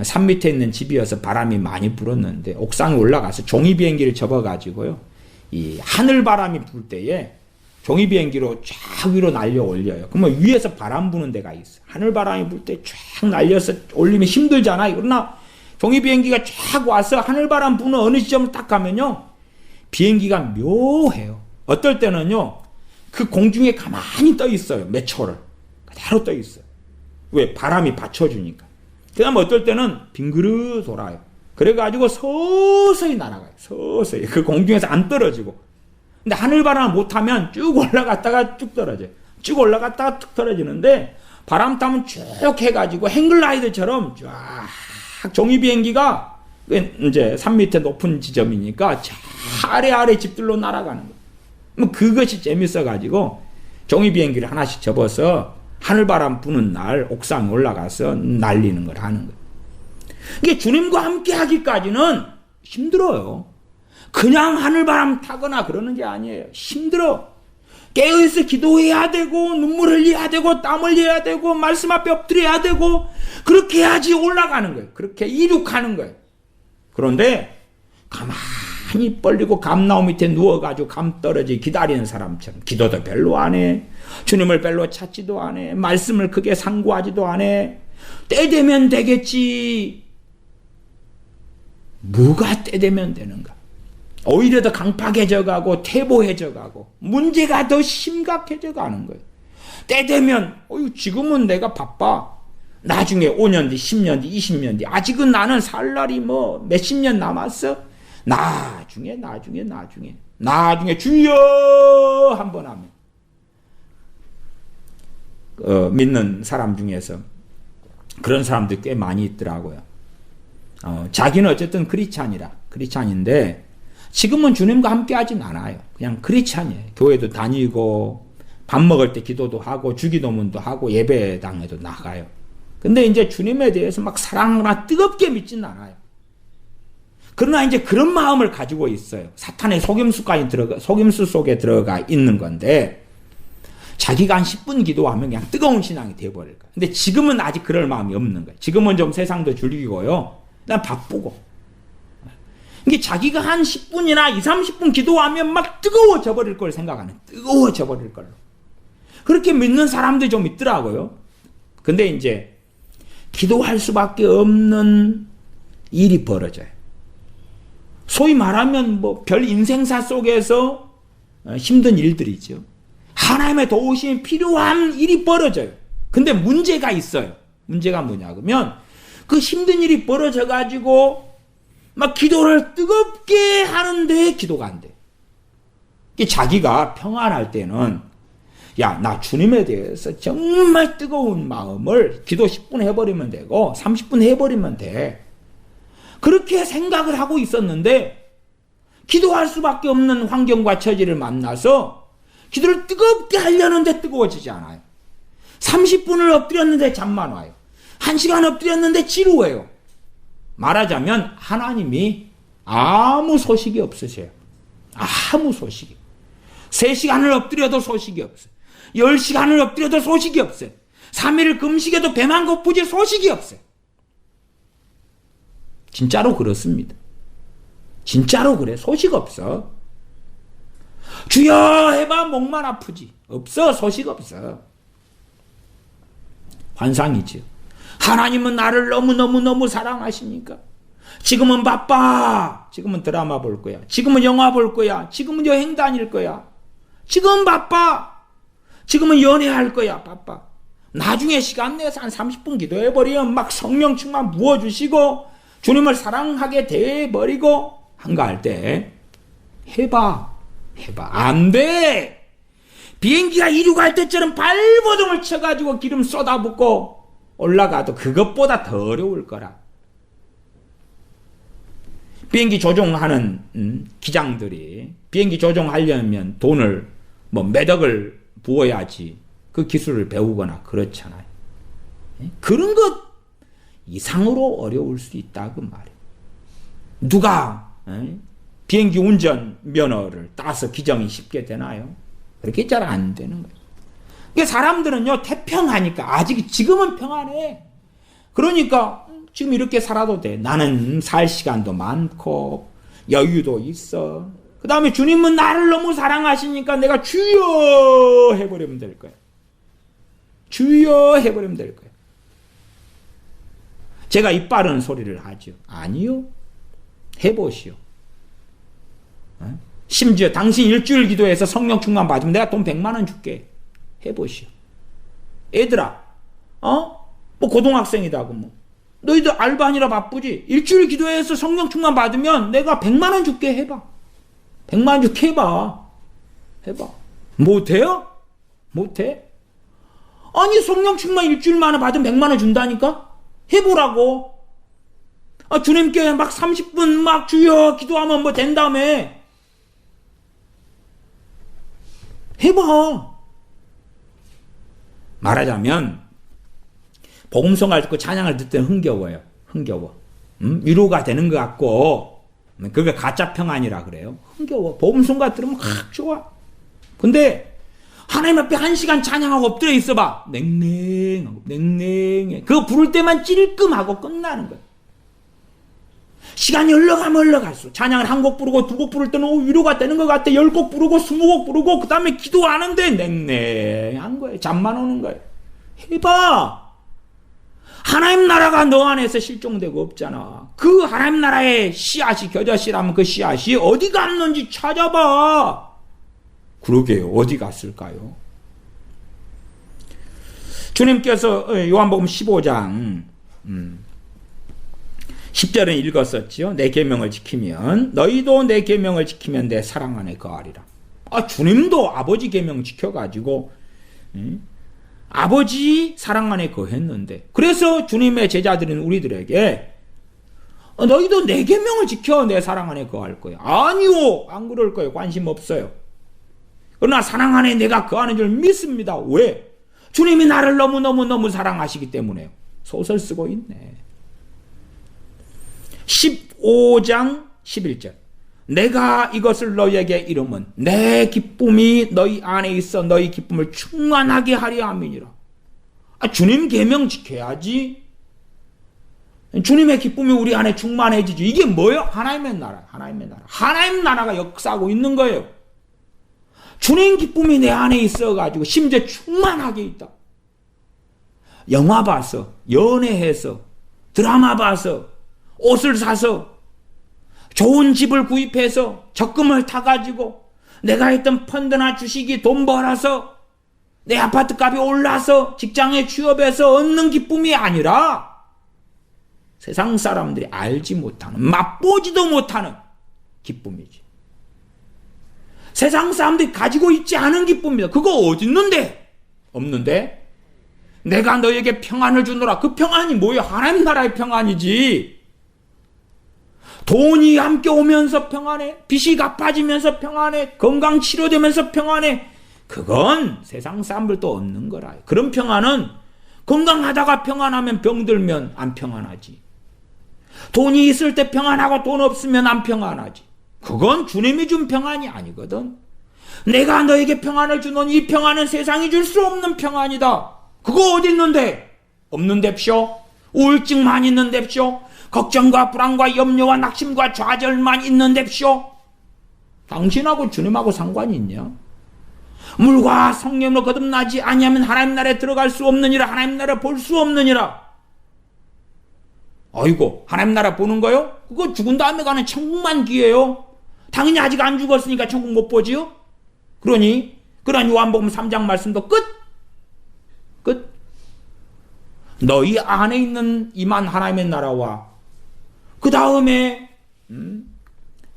산 밑에 있는 집이어서 바람이 많이 불었는데 옥상에 올라가서 종이 비행기를 접어가지고요. 이 하늘 바람이 불 때에 종이 비행기로 쫙 위로 날려 올려요. 그러면 위에서 바람 부는 데가 있어요. 하늘 바람이 불 때 쫙 날려서 올리면 힘들잖아요. 그러나 종이 비행기가 쫙 와서 하늘 바람 부는 어느 지점을 딱 가면요. 비행기가 묘해요. 어떨 때는요. 그 공중에 가만히 떠 있어요. 몇 초를. 그대로 떠 있어요. 왜? 바람이 받쳐주니까. 그 다음에 어떨 때는 빙그르 돌아요. 그래가지고 서서히 날아가요. 서서히. 그 공중에서 안 떨어지고. 근데 하늘바람을 못하면 쭉 올라갔다가 쭉 떨어져요. 쭉 올라갔다가 툭 떨어지는데 바람 타면 쭉 해가지고 행글라이더처럼 쫙 종이 비행기가 이제 산 밑에 높은 지점이니까 저 아래 집들로 날아가는 거예요. 뭐 그것이 재밌어가지고 종이 비행기를 하나씩 접어서 하늘바람 부는 날 옥상에 올라가서 날리는 걸 하는 거예요. 이게 주님과 함께 하기까지는 힘들어요. 그냥 하늘바람 타거나 그러는 게 아니에요. 힘들어. 깨어있어 기도해야 되고 눈물 흘려야 되고 땀 흘려야 되고 말씀 앞에 엎드려야 되고 그렇게 해야지 올라가는 거예요. 그렇게 이륙하는 거예요. 그런데 가만히 뻘리고 감나무 밑에 누워가지고 감 떨어지 기다리는 사람처럼 기도도 별로 안 해. 주님을 별로 찾지도 안 해. 말씀을 크게 상고하지도 안 해. 때 되면 되겠지. 뭐가 때 되면 되는가? 오히려 더 강팍해져 가고 퇴보해져 가고 문제가 더 심각해져 가는 거예요. 때 되면 지금은 내가 바빠. 나중에 5년 뒤, 10년 뒤, 20년 뒤 아직은 나는 살 날이 뭐 몇십 년 남았어. 나중에 주여 한번 하면 믿는 사람 중에서 그런 사람들 꽤 많이 있더라고요. 자기는 어쨌든 크리스찬인데 지금은 주님과 함께 하진 않아요. 그냥 크리스찬이에요. 교회도 다니고 밥 먹을 때 기도도 하고 주기도문도 하고 예배당에도 나가요. 근데 이제 주님에 대해서 막 사랑하거나 뜨겁게 믿지는 않아요. 그러나 이제 그런 마음을 가지고 있어요. 사탄의 속임수 속에 들어가 있는 건데 자기가 한 10분 기도하면 그냥 뜨거운 신앙이 되어버릴 거예요. 근데 지금은 아직 그럴 마음이 없는 거예요. 지금은 좀 세상도 즐기고요. 난 바쁘고. 이게 자기가 한 10분이나 20, 30분 기도하면 막 뜨거워져 버릴 걸 생각하는. 뜨거워져 버릴 걸로. 그렇게 믿는 사람들이 좀 있더라고요. 근데 이제 기도할 수밖에 없는 일이 벌어져요. 소위 말하면 뭐 별 인생사 속에서 힘든 일들이죠. 하나님의 도우심이 필요한 일이 벌어져요. 근데 문제가 있어요. 문제가 뭐냐면 그 힘든 일이 벌어져 가지고 막 기도를 뜨겁게 하는데 기도가 안 돼. 자기가 평안할 때는 나 주님에 대해서 정말 뜨거운 마음을 기도 10분 해버리면 되고 30분 해버리면 돼. 그렇게 생각을 하고 있었는데 기도할 수밖에 없는 환경과 처지를 만나서 기도를 뜨겁게 하려는데 뜨거워지지 않아요. 30분을 엎드렸는데 잠만 와요. 1시간 엎드렸는데 지루해요. 말하자면 하나님이 아무 소식이 없으세요. 아무 소식이. 3시간을 엎드려도 소식이 없어요. 10시간을 엎드려도 소식이 없어요. 3일 금식에도 배만 고프지 소식이 없어요. 진짜로 그렇습니다. 진짜로 그래. 소식 없어. 주여 해봐 목만 아프지. 없어. 소식 없어. 환상이죠. 하나님은 나를 너무너무 사랑하시니까 지금은 바빠. 지금은 드라마 볼 거야. 지금은 영화 볼 거야. 지금은 여행 다닐 거야. 지금 바빠. 지금은 연애할 거야. 바빠. 나중에 시간 내서 한 30분 기도해버리면 막 성령 충만 부어주시고 주님을 사랑하게 돼버리고 한가할 때 해봐. 안 돼. 비행기가 이륙할 때처럼 발버둥을 쳐가지고 기름 쏟아붓고 올라가도 그것보다 더 어려울 거라. 비행기 조종하는 기장들이 비행기 조종하려면 돈을 몇 억을 부어야지 그 기술을 배우거나 그렇잖아요. 그런 것 이상으로 어려울 수 있다고 말이에요. 누가 비행기 운전 면허를 따서 기정이 쉽게 되나요? 그렇게 잘 안 되는 거예요. 그러니까 사람들은요 태평하니까 아직 지금은 평안해. 그러니까 지금 이렇게 살아도 돼. 나는 살 시간도 많고 여유도 있어. 그 다음에 주님은 나를 너무 사랑하시니까 내가 주여 해버리면 될 거야. 주여 해버리면 될 거야. 제가 입 바른 소리를 하죠. 아니요. 해보시오. 심지어 당신 일주일 기도해서 성령 충만 받으면 내가 돈 100만 원 줄게. 해보시오. 애들아, 뭐 고등학생이다고 뭐. 너희들 알바하느라 바쁘지? 일주일 기도해서 성령 충만 받으면 내가 100만 원 줄게. 해봐. 100만 원 줄게 해봐. 해봐. 못해요? 못해? 아니 성령 충만 일주일 만에 받으면 100만 원 준다니까? 해보라고. 주님께 막 30분 막 주여 기도하면 뭐 된다며. 해봐. 말하자면 복음성을 듣고 찬양을 듣던 흥겨워요. 흥겨워. 위로가 되는 것 같고 그게 가짜 평안이라 그래요. 흥겨워. 복음성가 들으면 좋아. 근데 하나님 앞에 1시간 찬양하고 엎드려 있어봐. 냉랭하고 냉랭해. 그거 부를 때만 찔끔하고 끝나는 거야. 시간이 흘러갈수록 찬양을 1곡 부르고 2곡 부를 때는 위로가 되는 것 같아. 10곡 부르고 20곡 부르고 그 다음에 기도하는데 냉랭한 거예요. 잠만 오는 거예요. 해봐. 하나님 나라가 너 안에서 실종되고 없잖아. 그 하나님 나라의 씨앗이 겨자씨라면 그 씨앗이 어디 갔는지 찾아봐. 그러게요. 어디 갔을까요? 주님께서 요한복음 15장 10절은 읽었었지요. 내 계명을 지키면 너희도 내 계명을 지키면 내 사랑 안에 거하리라. 주님도 아버지 계명 지켜가지고 아버지 사랑 안에 거했는데 그래서 주님의 제자들인 우리들에게 너희도 내 계명을 지켜 내 사랑 안에 거할 거야. 아니요. 안 그럴 거예요. 관심 없어요. 그러나 사랑 안에 내가 거하는 줄 믿습니다. 왜? 주님이 나를 너무너무 사랑하시기 때문에요. 소설 쓰고 있네. 15장 11절 내가 이것을 너희에게 이름은 내 기쁨이 너희 안에 있어 너희 기쁨을 충만하게 하려 함이니라. 주님 계명 지켜야지. 주님의 기쁨이 우리 안에 충만해지지. 이게 뭐예요? 하나님의 나라. 하나님 나라가 역사하고 있는 거예요. 주님 기쁨이 내 안에 있어가지고 심지어 충만하게 있다. 영화 봐서, 연애해서, 드라마 봐서, 옷을 사서, 좋은 집을 구입해서, 적금을 타가지고, 내가 했던 펀드나 주식이 돈 벌어서, 내 아파트 값이 올라서, 직장에 취업해서 얻는 기쁨이 아니라, 세상 사람들이 알지 못하는, 맛보지도 못하는 기쁨이지. 세상 사람들이 가지고 있지 않은 기쁨이다. 그거 어디 있는데? 없는데? 내가 너에게 평안을 주노라. 그 평안이 뭐예요? 하나님 나라의 평안이지. 돈이 함께 오면서 평안해. 빚이 갚아지면서 평안해. 건강 치료되면서 평안해. 그건 세상 사람들도 없는 거라. 그런 평안은 건강하다가 평안하면 병들면 안 평안하지. 돈이 있을 때 평안하고 돈 없으면 안 평안하지. 그건 주님이 준 평안이 아니거든. 내가 너에게 평안을 주노니 이 평안은 세상이 줄 수 없는 평안이다. 그거 어디 있는데? 없는데쇼. 우울증만 있는데쇼. 걱정과 불안과 염려와 낙심과 좌절만 있는데쇼. 당신하고 주님하고 상관이 있냐? 물과 성령으로 거듭나지 아니하면 하나님 나라에 들어갈 수 없느니라. 하나님 나라 볼 수 없느니라. 아이고 하나님 나라 보는 거요? 그거 죽은 다음에 가는 천국만 기회요. 당연히 아직 안 죽었으니까 천국 못 보지요? 그러니 요한복음 3장 말씀도 끝. 너희 안에 있는 이만 하나님의 나라와 그 다음에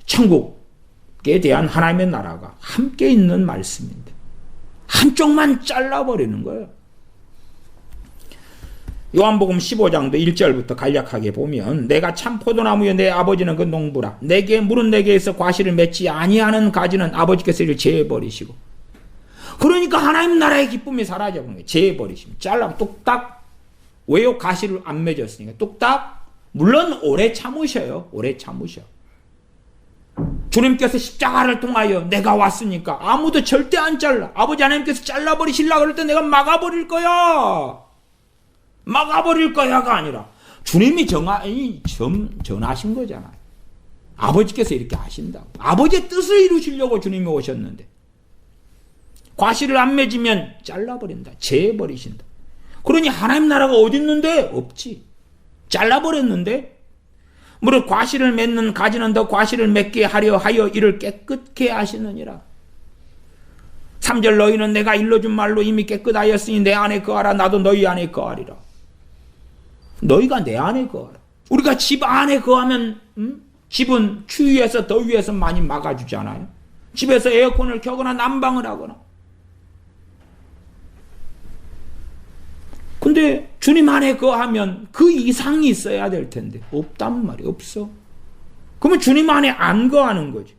천국에 대한 하나님의 나라가 함께 있는 말씀인데 한쪽만 잘라버리는 거예요. 요한복음 15장도 1절부터 간략하게 보면 내가 참 포도나무여 내 아버지는 그 농부라. 내게 물은 내게에서 과실을 맺지 아니하는 가지는 아버지께서 이를 제해버리시고. 그러니까 하나님 나라의 기쁨이 사라져버린 거예요. 제해버리시면. 잘라 뚝딱. 왜요? 가시를 안 맺었으니까. 뚝딱. 물론 오래 참으셔요. 오래 참으셔. 주님께서 십자가를 통하여 내가 왔으니까 아무도 절대 안 잘라. 아버지 하나님께서 잘라버리시려고 그럴 때 내가 막아버릴 거야. 막아버릴 거야가 아니라 주님이 전하신 거잖아요. 아버지께서 이렇게 하신다고. 아버지의 뜻을 이루시려고 주님이 오셨는데 과실을 안 맺으면 잘라버린다. 제해버리신다. 그러니 하나님 나라가 어디 있는데? 없지. 잘라버렸는데 무릇 과실을 맺는 가지는 더 과실을 맺게 하려 하여 이를 깨끗게 하시느니라. 3절 너희는 내가 일러준 말로 이미 깨끗하였으니 내 안에 거하라. 나도 너희 안에 거하리라. 너희가 내 안에 거하라. 우리가 집 안에 거하면 집은 추위에서 더위에서 많이 막아주잖아요. 집에서 에어컨을 켜거나 난방을 하거나 근데 주님 안에 거하면 그 이상이 있어야 될 텐데 없단 말이에요. 없어. 그러면 주님 안에 안 거하는 거지.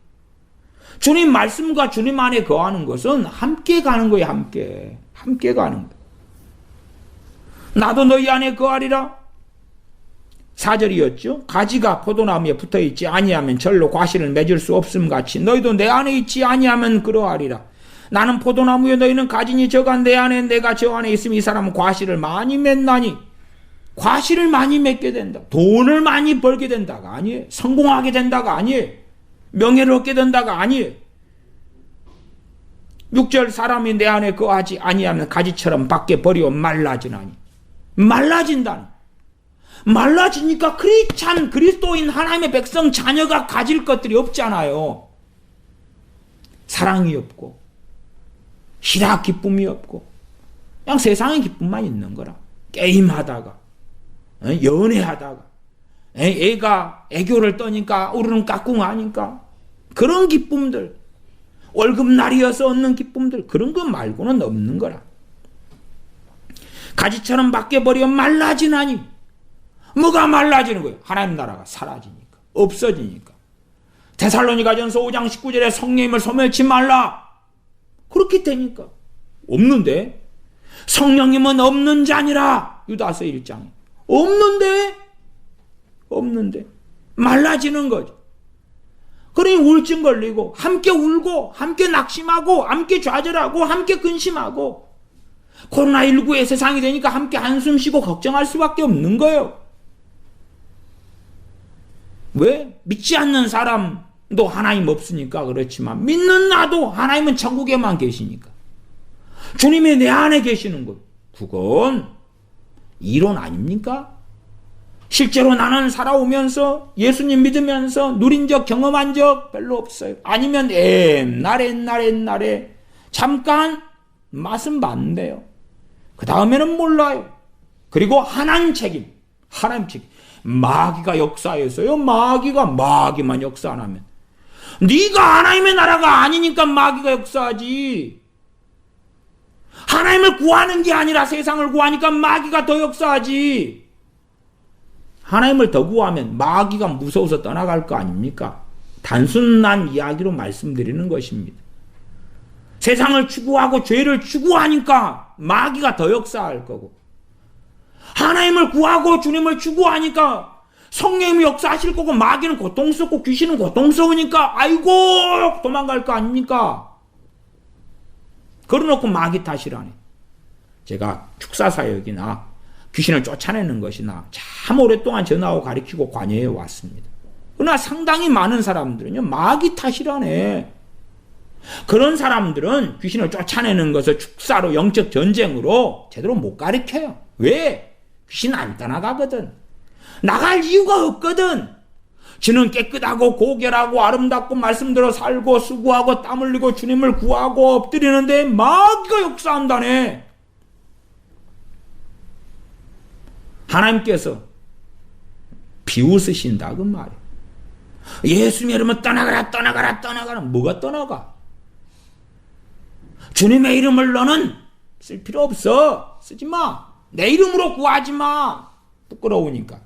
주님 말씀과 주님 안에 거하는 것은 함께 가는 거예요. 함께 가는 거예요. 나도 너희 안에 거하리라. 4절이었죠. 가지가 포도나무에 붙어있지 아니하면 절로 과실을 맺을 수 없음 같이 너희도 내 안에 있지 아니하면 그러하리라. 나는 포도나무에 너희는 가지니 저가 내 안에 내가 저 안에 있으면 이 사람은 과실을 많이 맺나니. 과실을 많이 맺게 된다. 돈을 많이 벌게 된다가 아니에요. 성공하게 된다가 아니에요. 명예를 얻게 된다가 아니에요. 6절 사람이 내 안에 거하지 아니하면 가지처럼 밖에 버리고 말라지나니. 말라진다니. 말라지니까 참 그리스도인 하나님의 백성 자녀가 가질 것들이 없잖아요. 사랑이 없고 희락 기쁨이 없고 그냥 세상의 기쁨만 있는 거라. 게임하다가 연애하다가 애가 애교를 떠니까 우르릉 까꿍 하니까 그런 기쁨들, 월급날이어서 얻는 기쁨들, 그런 거 말고는 없는 거라. 가지처럼 밖에 버리면 말라지나니. 뭐가 말라지는 거예요? 하나님 나라가 사라지니까, 없어지니까. 데살로니가전서 5장 19절에 성령님을 소멸치 말라. 그렇게 되니까. 없는데? 성령님은 없는 자니라. 유다서 1장에. 없는데. 말라지는 거죠. 그러니 우울증 걸리고, 함께 울고, 함께 낙심하고, 함께 좌절하고, 함께 근심하고, 코로나19의 세상이 되니까 함께 한숨 쉬고 걱정할 수밖에 없는 거예요. 왜? 믿지 않는 사람도 하나님 없으니까 그렇지만 믿는 나도 하나님은 천국에만 계시니까. 주님이 내 안에 계시는 것. 그건 이론 아닙니까? 실제로 나는 살아오면서 예수님 믿으면서 누린 적 경험한 적 별로 없어요. 아니면 옛날에 잠깐 맛은 봤는데요. 그 다음에는 몰라요. 그리고 하나님 책임. 마귀가 역사했어요. 마귀만 역사 안 하면. 네가 하나님의 나라가 아니니까 마귀가 역사하지. 하나님을 구하는 게 아니라 세상을 구하니까 마귀가 더 역사하지. 하나님을 더 구하면 마귀가 무서워서 떠나갈 거 아닙니까? 단순한 이야기로 말씀드리는 것입니다. 세상을 추구하고 죄를 추구하니까 마귀가 더 역사할 거고, 하나님을 구하고 주님을 추구하니까 성령님이 역사하실 거고, 마귀는 고통스럽고 귀신은 고통스러우니까 아이고 도망갈 거 아닙니까? 그러놓고 마귀 탓이라네. 제가 축사사역이나 귀신을 쫓아내는 것이나 참 오랫동안 전하고 가르치고 관여해 왔습니다. 그러나 상당히 많은 사람들은요, 마귀 탓이라네. 그런 사람들은 귀신을 쫓아내는 것을 축사로, 영적 전쟁으로 제대로 못 가르쳐요. 왜? 귀신 안 떠나가거든. 나갈 이유가 없거든. 지는 깨끗하고 고결하고 아름답고 말씀대로 살고 수고하고 땀 흘리고 주님을 구하고 엎드리는데 마귀가 역사한다네. 하나님께서 비웃으신다 그 말이에요. 예수님 이름은 떠나가라. 뭐가 떠나가? 주님의 이름을 너는 쓸 필요 없어. 쓰지 마. 내 이름으로 구하지 마. 부끄러우니까.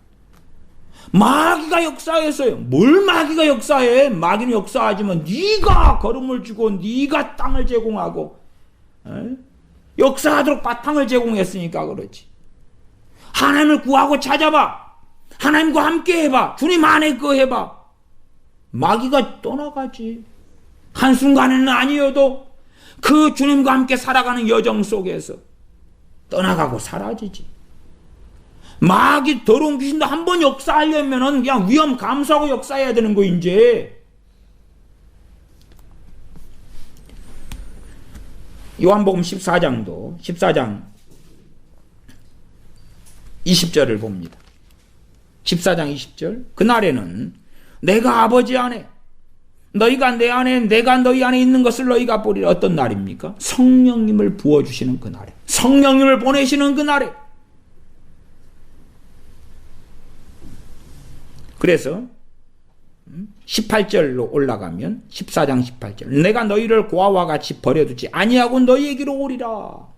마귀가 역사했어요. 뭘 마귀가 역사해? 마귀는 역사하지만 네가 걸음을 주고 네가 땅을 제공하고 역사하도록 바탕을 제공했으니까 그렇지. 하나님을 구하고 찾아봐. 하나님과 함께 해봐. 주님 안에 거 해봐. 마귀가 떠나가지. 한순간에는 아니어도 그 주님과 함께 살아가는 여정 속에서 떠나가고 사라지지. 마귀 더러운 귀신도 한번 역사하려면은 그냥 위험 감수하고 역사해야 되는 거 이제. 요한복음 14장 20절을 봅니다. 14장 20절. 그날에는 내가 아버지 안에, 너희가 내 안에, 내가 너희 안에 있는 것을 너희가 보리라. 어떤 날입니까? 성령님을 부어주시는 그날에, 성령님을 보내시는 그날에. 그래서 18절로 올라가면 14장 18절. 내가 너희를 고아와 같이 버려두지 아니하고 너희에게로 오리라.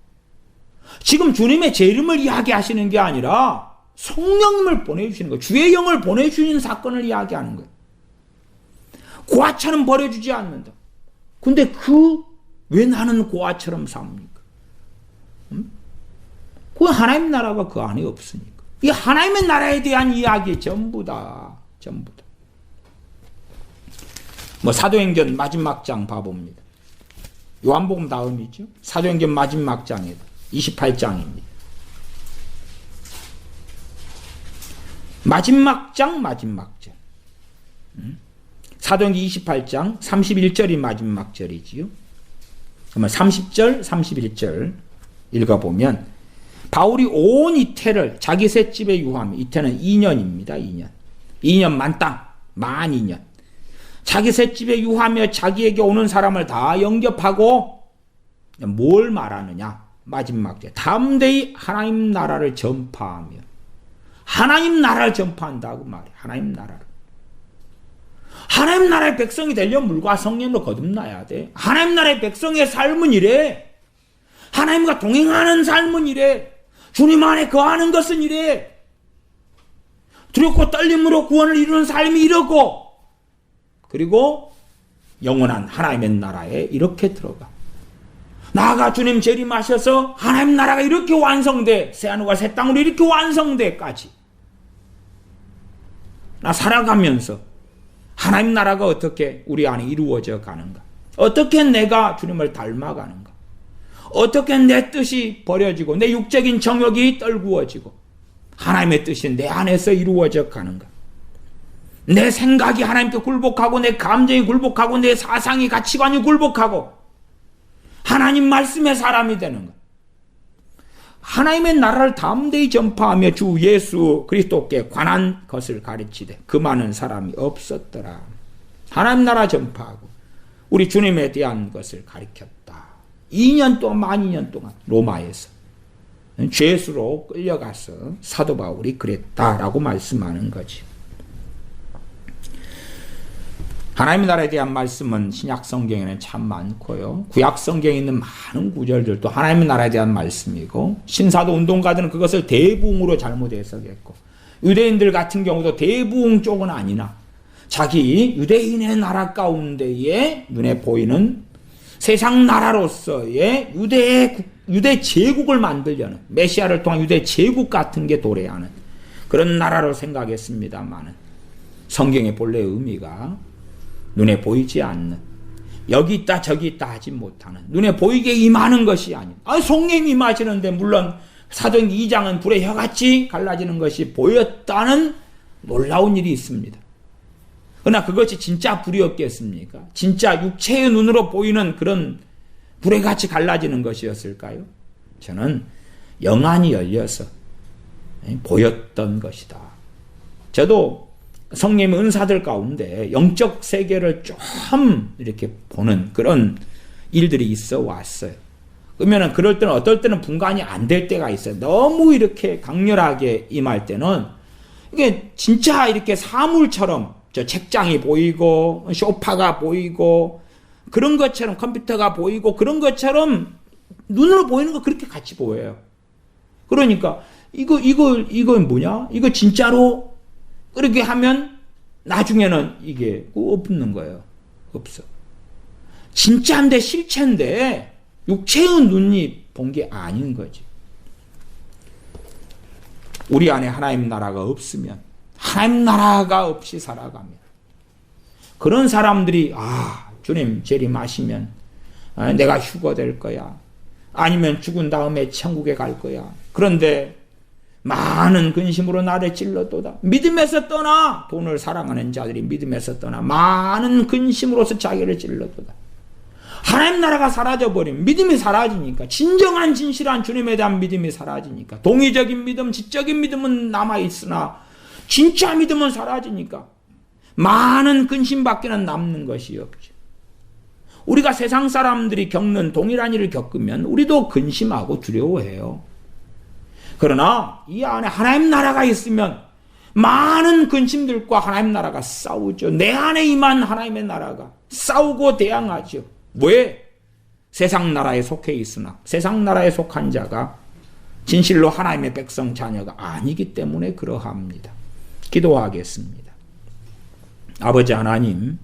지금 주님의 제 이름을 이야기하시는 게 아니라 성령님을 보내주시는 거예요. 주의 영을 보내주시는 사건을 이야기하는 거예요. 고아처럼 버려주지 않는다. 근데 왜 나는 고아처럼 삽니까? 그 하나님 나라가 그 안에 없으니까. 이 하나님의 나라에 대한 이야기 전부다. 사도행전 마지막 장 봐봅니다. 요한복음 다음이죠. 사도행전 마지막 장에 28장입니다. 마지막 장. 사도행전 28장 31절이 마지막 절이지요. 그러면 30절, 31절 읽어보면 바울이 온 이태를 자기 셋집에 유하며, 이태는 2년입니다. 2년 만땅, 만 2년. 자기 셋집에 유하며 자기에게 오는 사람을 다 영접하고 뭘 말하느냐? 마지막 절. 담대히 하나님 나라를 전파하며. 하나님 나라를 전파한다고 말해. 하나님 나라를. 하나님 나라의 백성이 되려면 물과 성령으로 거듭나야 돼. 하나님 나라의 백성의 삶은 이래. 하나님과 동행하는 삶은 이래. 주님 안에 거하는 것은 이래. 두렵고 떨림으로 구원을 이루는 삶이 이러고, 그리고 영원한 하나님의 나라에 이렇게 들어가. 나아가 주님 재림하셔서 하나님 나라가 이렇게 완성돼, 새하늘과 새 땅으로 이렇게 완성돼까지 나 살아가면서 하나님 나라가 어떻게 우리 안에 이루어져 가는가, 어떻게 내가 주님을 닮아가는가, 어떻게 내 뜻이 버려지고 내 육적인 정욕이 떨구어지고 하나님의 뜻이 내 안에서 이루어져 가는가, 내 생각이 하나님께 굴복하고 내 감정이 굴복하고 내 사상이 가치관이 굴복하고 하나님 말씀의 사람이 되는 것. 하나님의 나라를 담대히 전파하며 주 예수 그리스도께 관한 것을 가르치되 그 많은 사람이 없었더라. 하나님 나라 전파하고 우리 주님에 대한 것을 가르쳤다. 2년 동안, 만 2년 동안 로마에서 죄수로 끌려가서 사도 바울이 그랬다라고 말씀하는 거지. 하나님의 나라에 대한 말씀은 신약 성경에는 참 많고요. 구약 성경에 있는 많은 구절들도 하나님의 나라에 대한 말씀이고, 신사도 운동가들은 그것을 대부흥으로 잘못 해석했고, 유대인들 같은 경우도 대부흥 쪽은 아니나 자기 유대인의 나라 가운데에 눈에 보이는 세상 나라로서의 유대 제국을 만들려는, 메시아를 통한 유대 제국 같은 게 도래하는 그런 나라로 생각했습니다만은, 성경의 본래 의미가 눈에 보이지 않는, 여기 있다 저기 있다 하지 못하는, 눈에 보이게 임하는 것이 아닌, 성령이 임하시는데 물론 사도행전 2장은 불의 혀같이 갈라지는 것이 보였다는 놀라운 일이 있습니다. 그러나 그것이 진짜 불이었겠습니까? 진짜 육체의 눈으로 보이는 그런 불의 같이 갈라지는 것이었을까요? 저는 영안이 열려서 보였던 것이다. 저도 성령의 은사들 가운데 영적 세계를 좀 이렇게 보는 그런 일들이 있어 왔어요. 그러면 그럴 때는 어떨 때는 분간이 안 될 때가 있어요. 너무 이렇게 강렬하게 임할 때는 이게 진짜 이렇게 사물처럼 저 책장이 보이고 소파가 보이고 그런 것처럼 컴퓨터가 보이고 그런 것처럼 눈으로 보이는 거 그렇게 같이 보여요. 그러니까 이거 뭐냐? 이거 진짜로 그렇게 하면 나중에는 이게 없는 거예요. 없어. 진짜인데 실체인데 육체의 눈이 본 게 아닌 거지. 우리 안에 하나님 나라가 없으면, 하나님 나라가 없이 살아가면, 그런 사람들이 주님 재림하시면 내가 휴거 될 거야, 아니면 죽은 다음에 천국에 갈 거야. 그런데 많은 근심으로 나를 찔러도다. 믿음에서 떠나, 돈을 사랑하는 자들이 믿음에서 떠나 많은 근심으로서 자기를 찔러도다. 하나님 나라가 사라져버리면 믿음이 사라지니까, 진정한 진실한 주님에 대한 믿음이 사라지니까, 동의적인 믿음, 지적인 믿음은 남아있으나 진짜 믿음은 사라지니까 많은 근심밖에는 남는 것이 없죠. 우리가 세상 사람들이 겪는 동일한 일을 겪으면 우리도 근심하고 두려워해요. 그러나 이 안에 하나님 나라가 있으면 많은 근심들과 하나님 나라가 싸우죠. 내 안에 임한 하나님의 나라가 싸우고 대항하죠. 왜? 세상 나라에 속해 있으나 세상 나라에 속한 자가 진실로 하나님의 백성 자녀가 아니기 때문에 그러합니다. 기도하겠습니다. 아버지 하나님,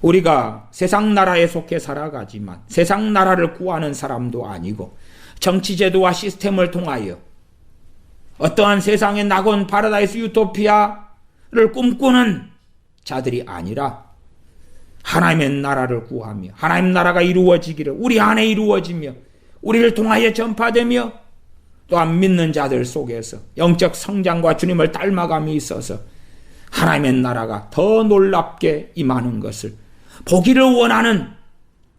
우리가 세상 나라에 속해 살아가지만 세상 나라를 구하는 사람도 아니고 정치제도와 시스템을 통하여 어떠한 세상의 낙원 파라다이스 유토피아를 꿈꾸는 자들이 아니라 하나님의 나라를 구하며 하나님 나라가 이루어지기를 우리 안에 이루어지며 우리를 통하여 전파되며 또한 믿는 자들 속에서 영적 성장과 주님을 닮아감이 있어서 하나님의 나라가 더 놀랍게 임하는 것을 보기를 원하는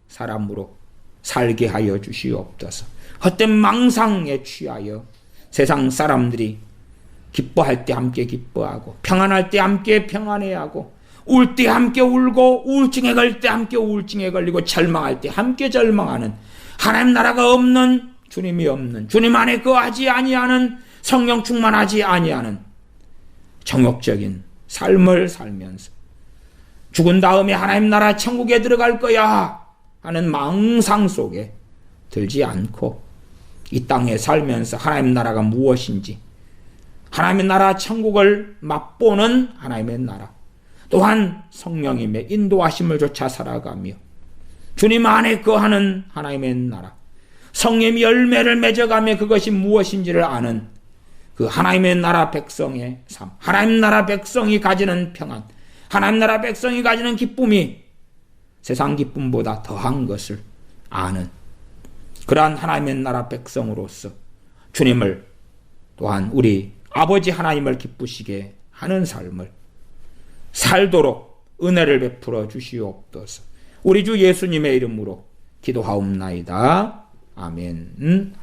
사람으로 살게 하여 주시옵소서. 헛된 망상에 취하여 세상 사람들이 기뻐할 때 함께 기뻐하고 평안할 때 함께 평안해야 하고 울 때 함께 울고 우울증에 걸릴 때 함께 우울증에 걸리고 절망할 때 함께 절망하는 하나님 나라가 없는 주님이 없는 주님 안에 거하지 아니하는 성령 충만하지 아니하는 정욕적인 삶을 살면서 죽은 다음에 하나님 나라 천국에 들어갈 거야 하는 망상 속에 들지 않고 이 땅에 살면서 하나님 나라가 무엇인지 하나님의 나라 천국을 맛보는 하나님의 나라 또한 성령님의 인도하심을 조차 살아가며 주님 안에 거하는 하나님의 나라 성령의 열매를 맺어가며 그것이 무엇인지를 아는 그 하나님의 나라 백성의 삶 하나님 나라 백성이 가지는 평안 하나님 나라 백성이 가지는 기쁨이 세상 기쁨보다 더한 것을 아는 그러한 하나님의 나라 백성으로서 주님을 또한 우리 아버지 하나님을 기쁘시게 하는 삶을 살도록 은혜를 베풀어 주시옵소서. 우리 주 예수님의 이름으로 기도하옵나이다. 아멘.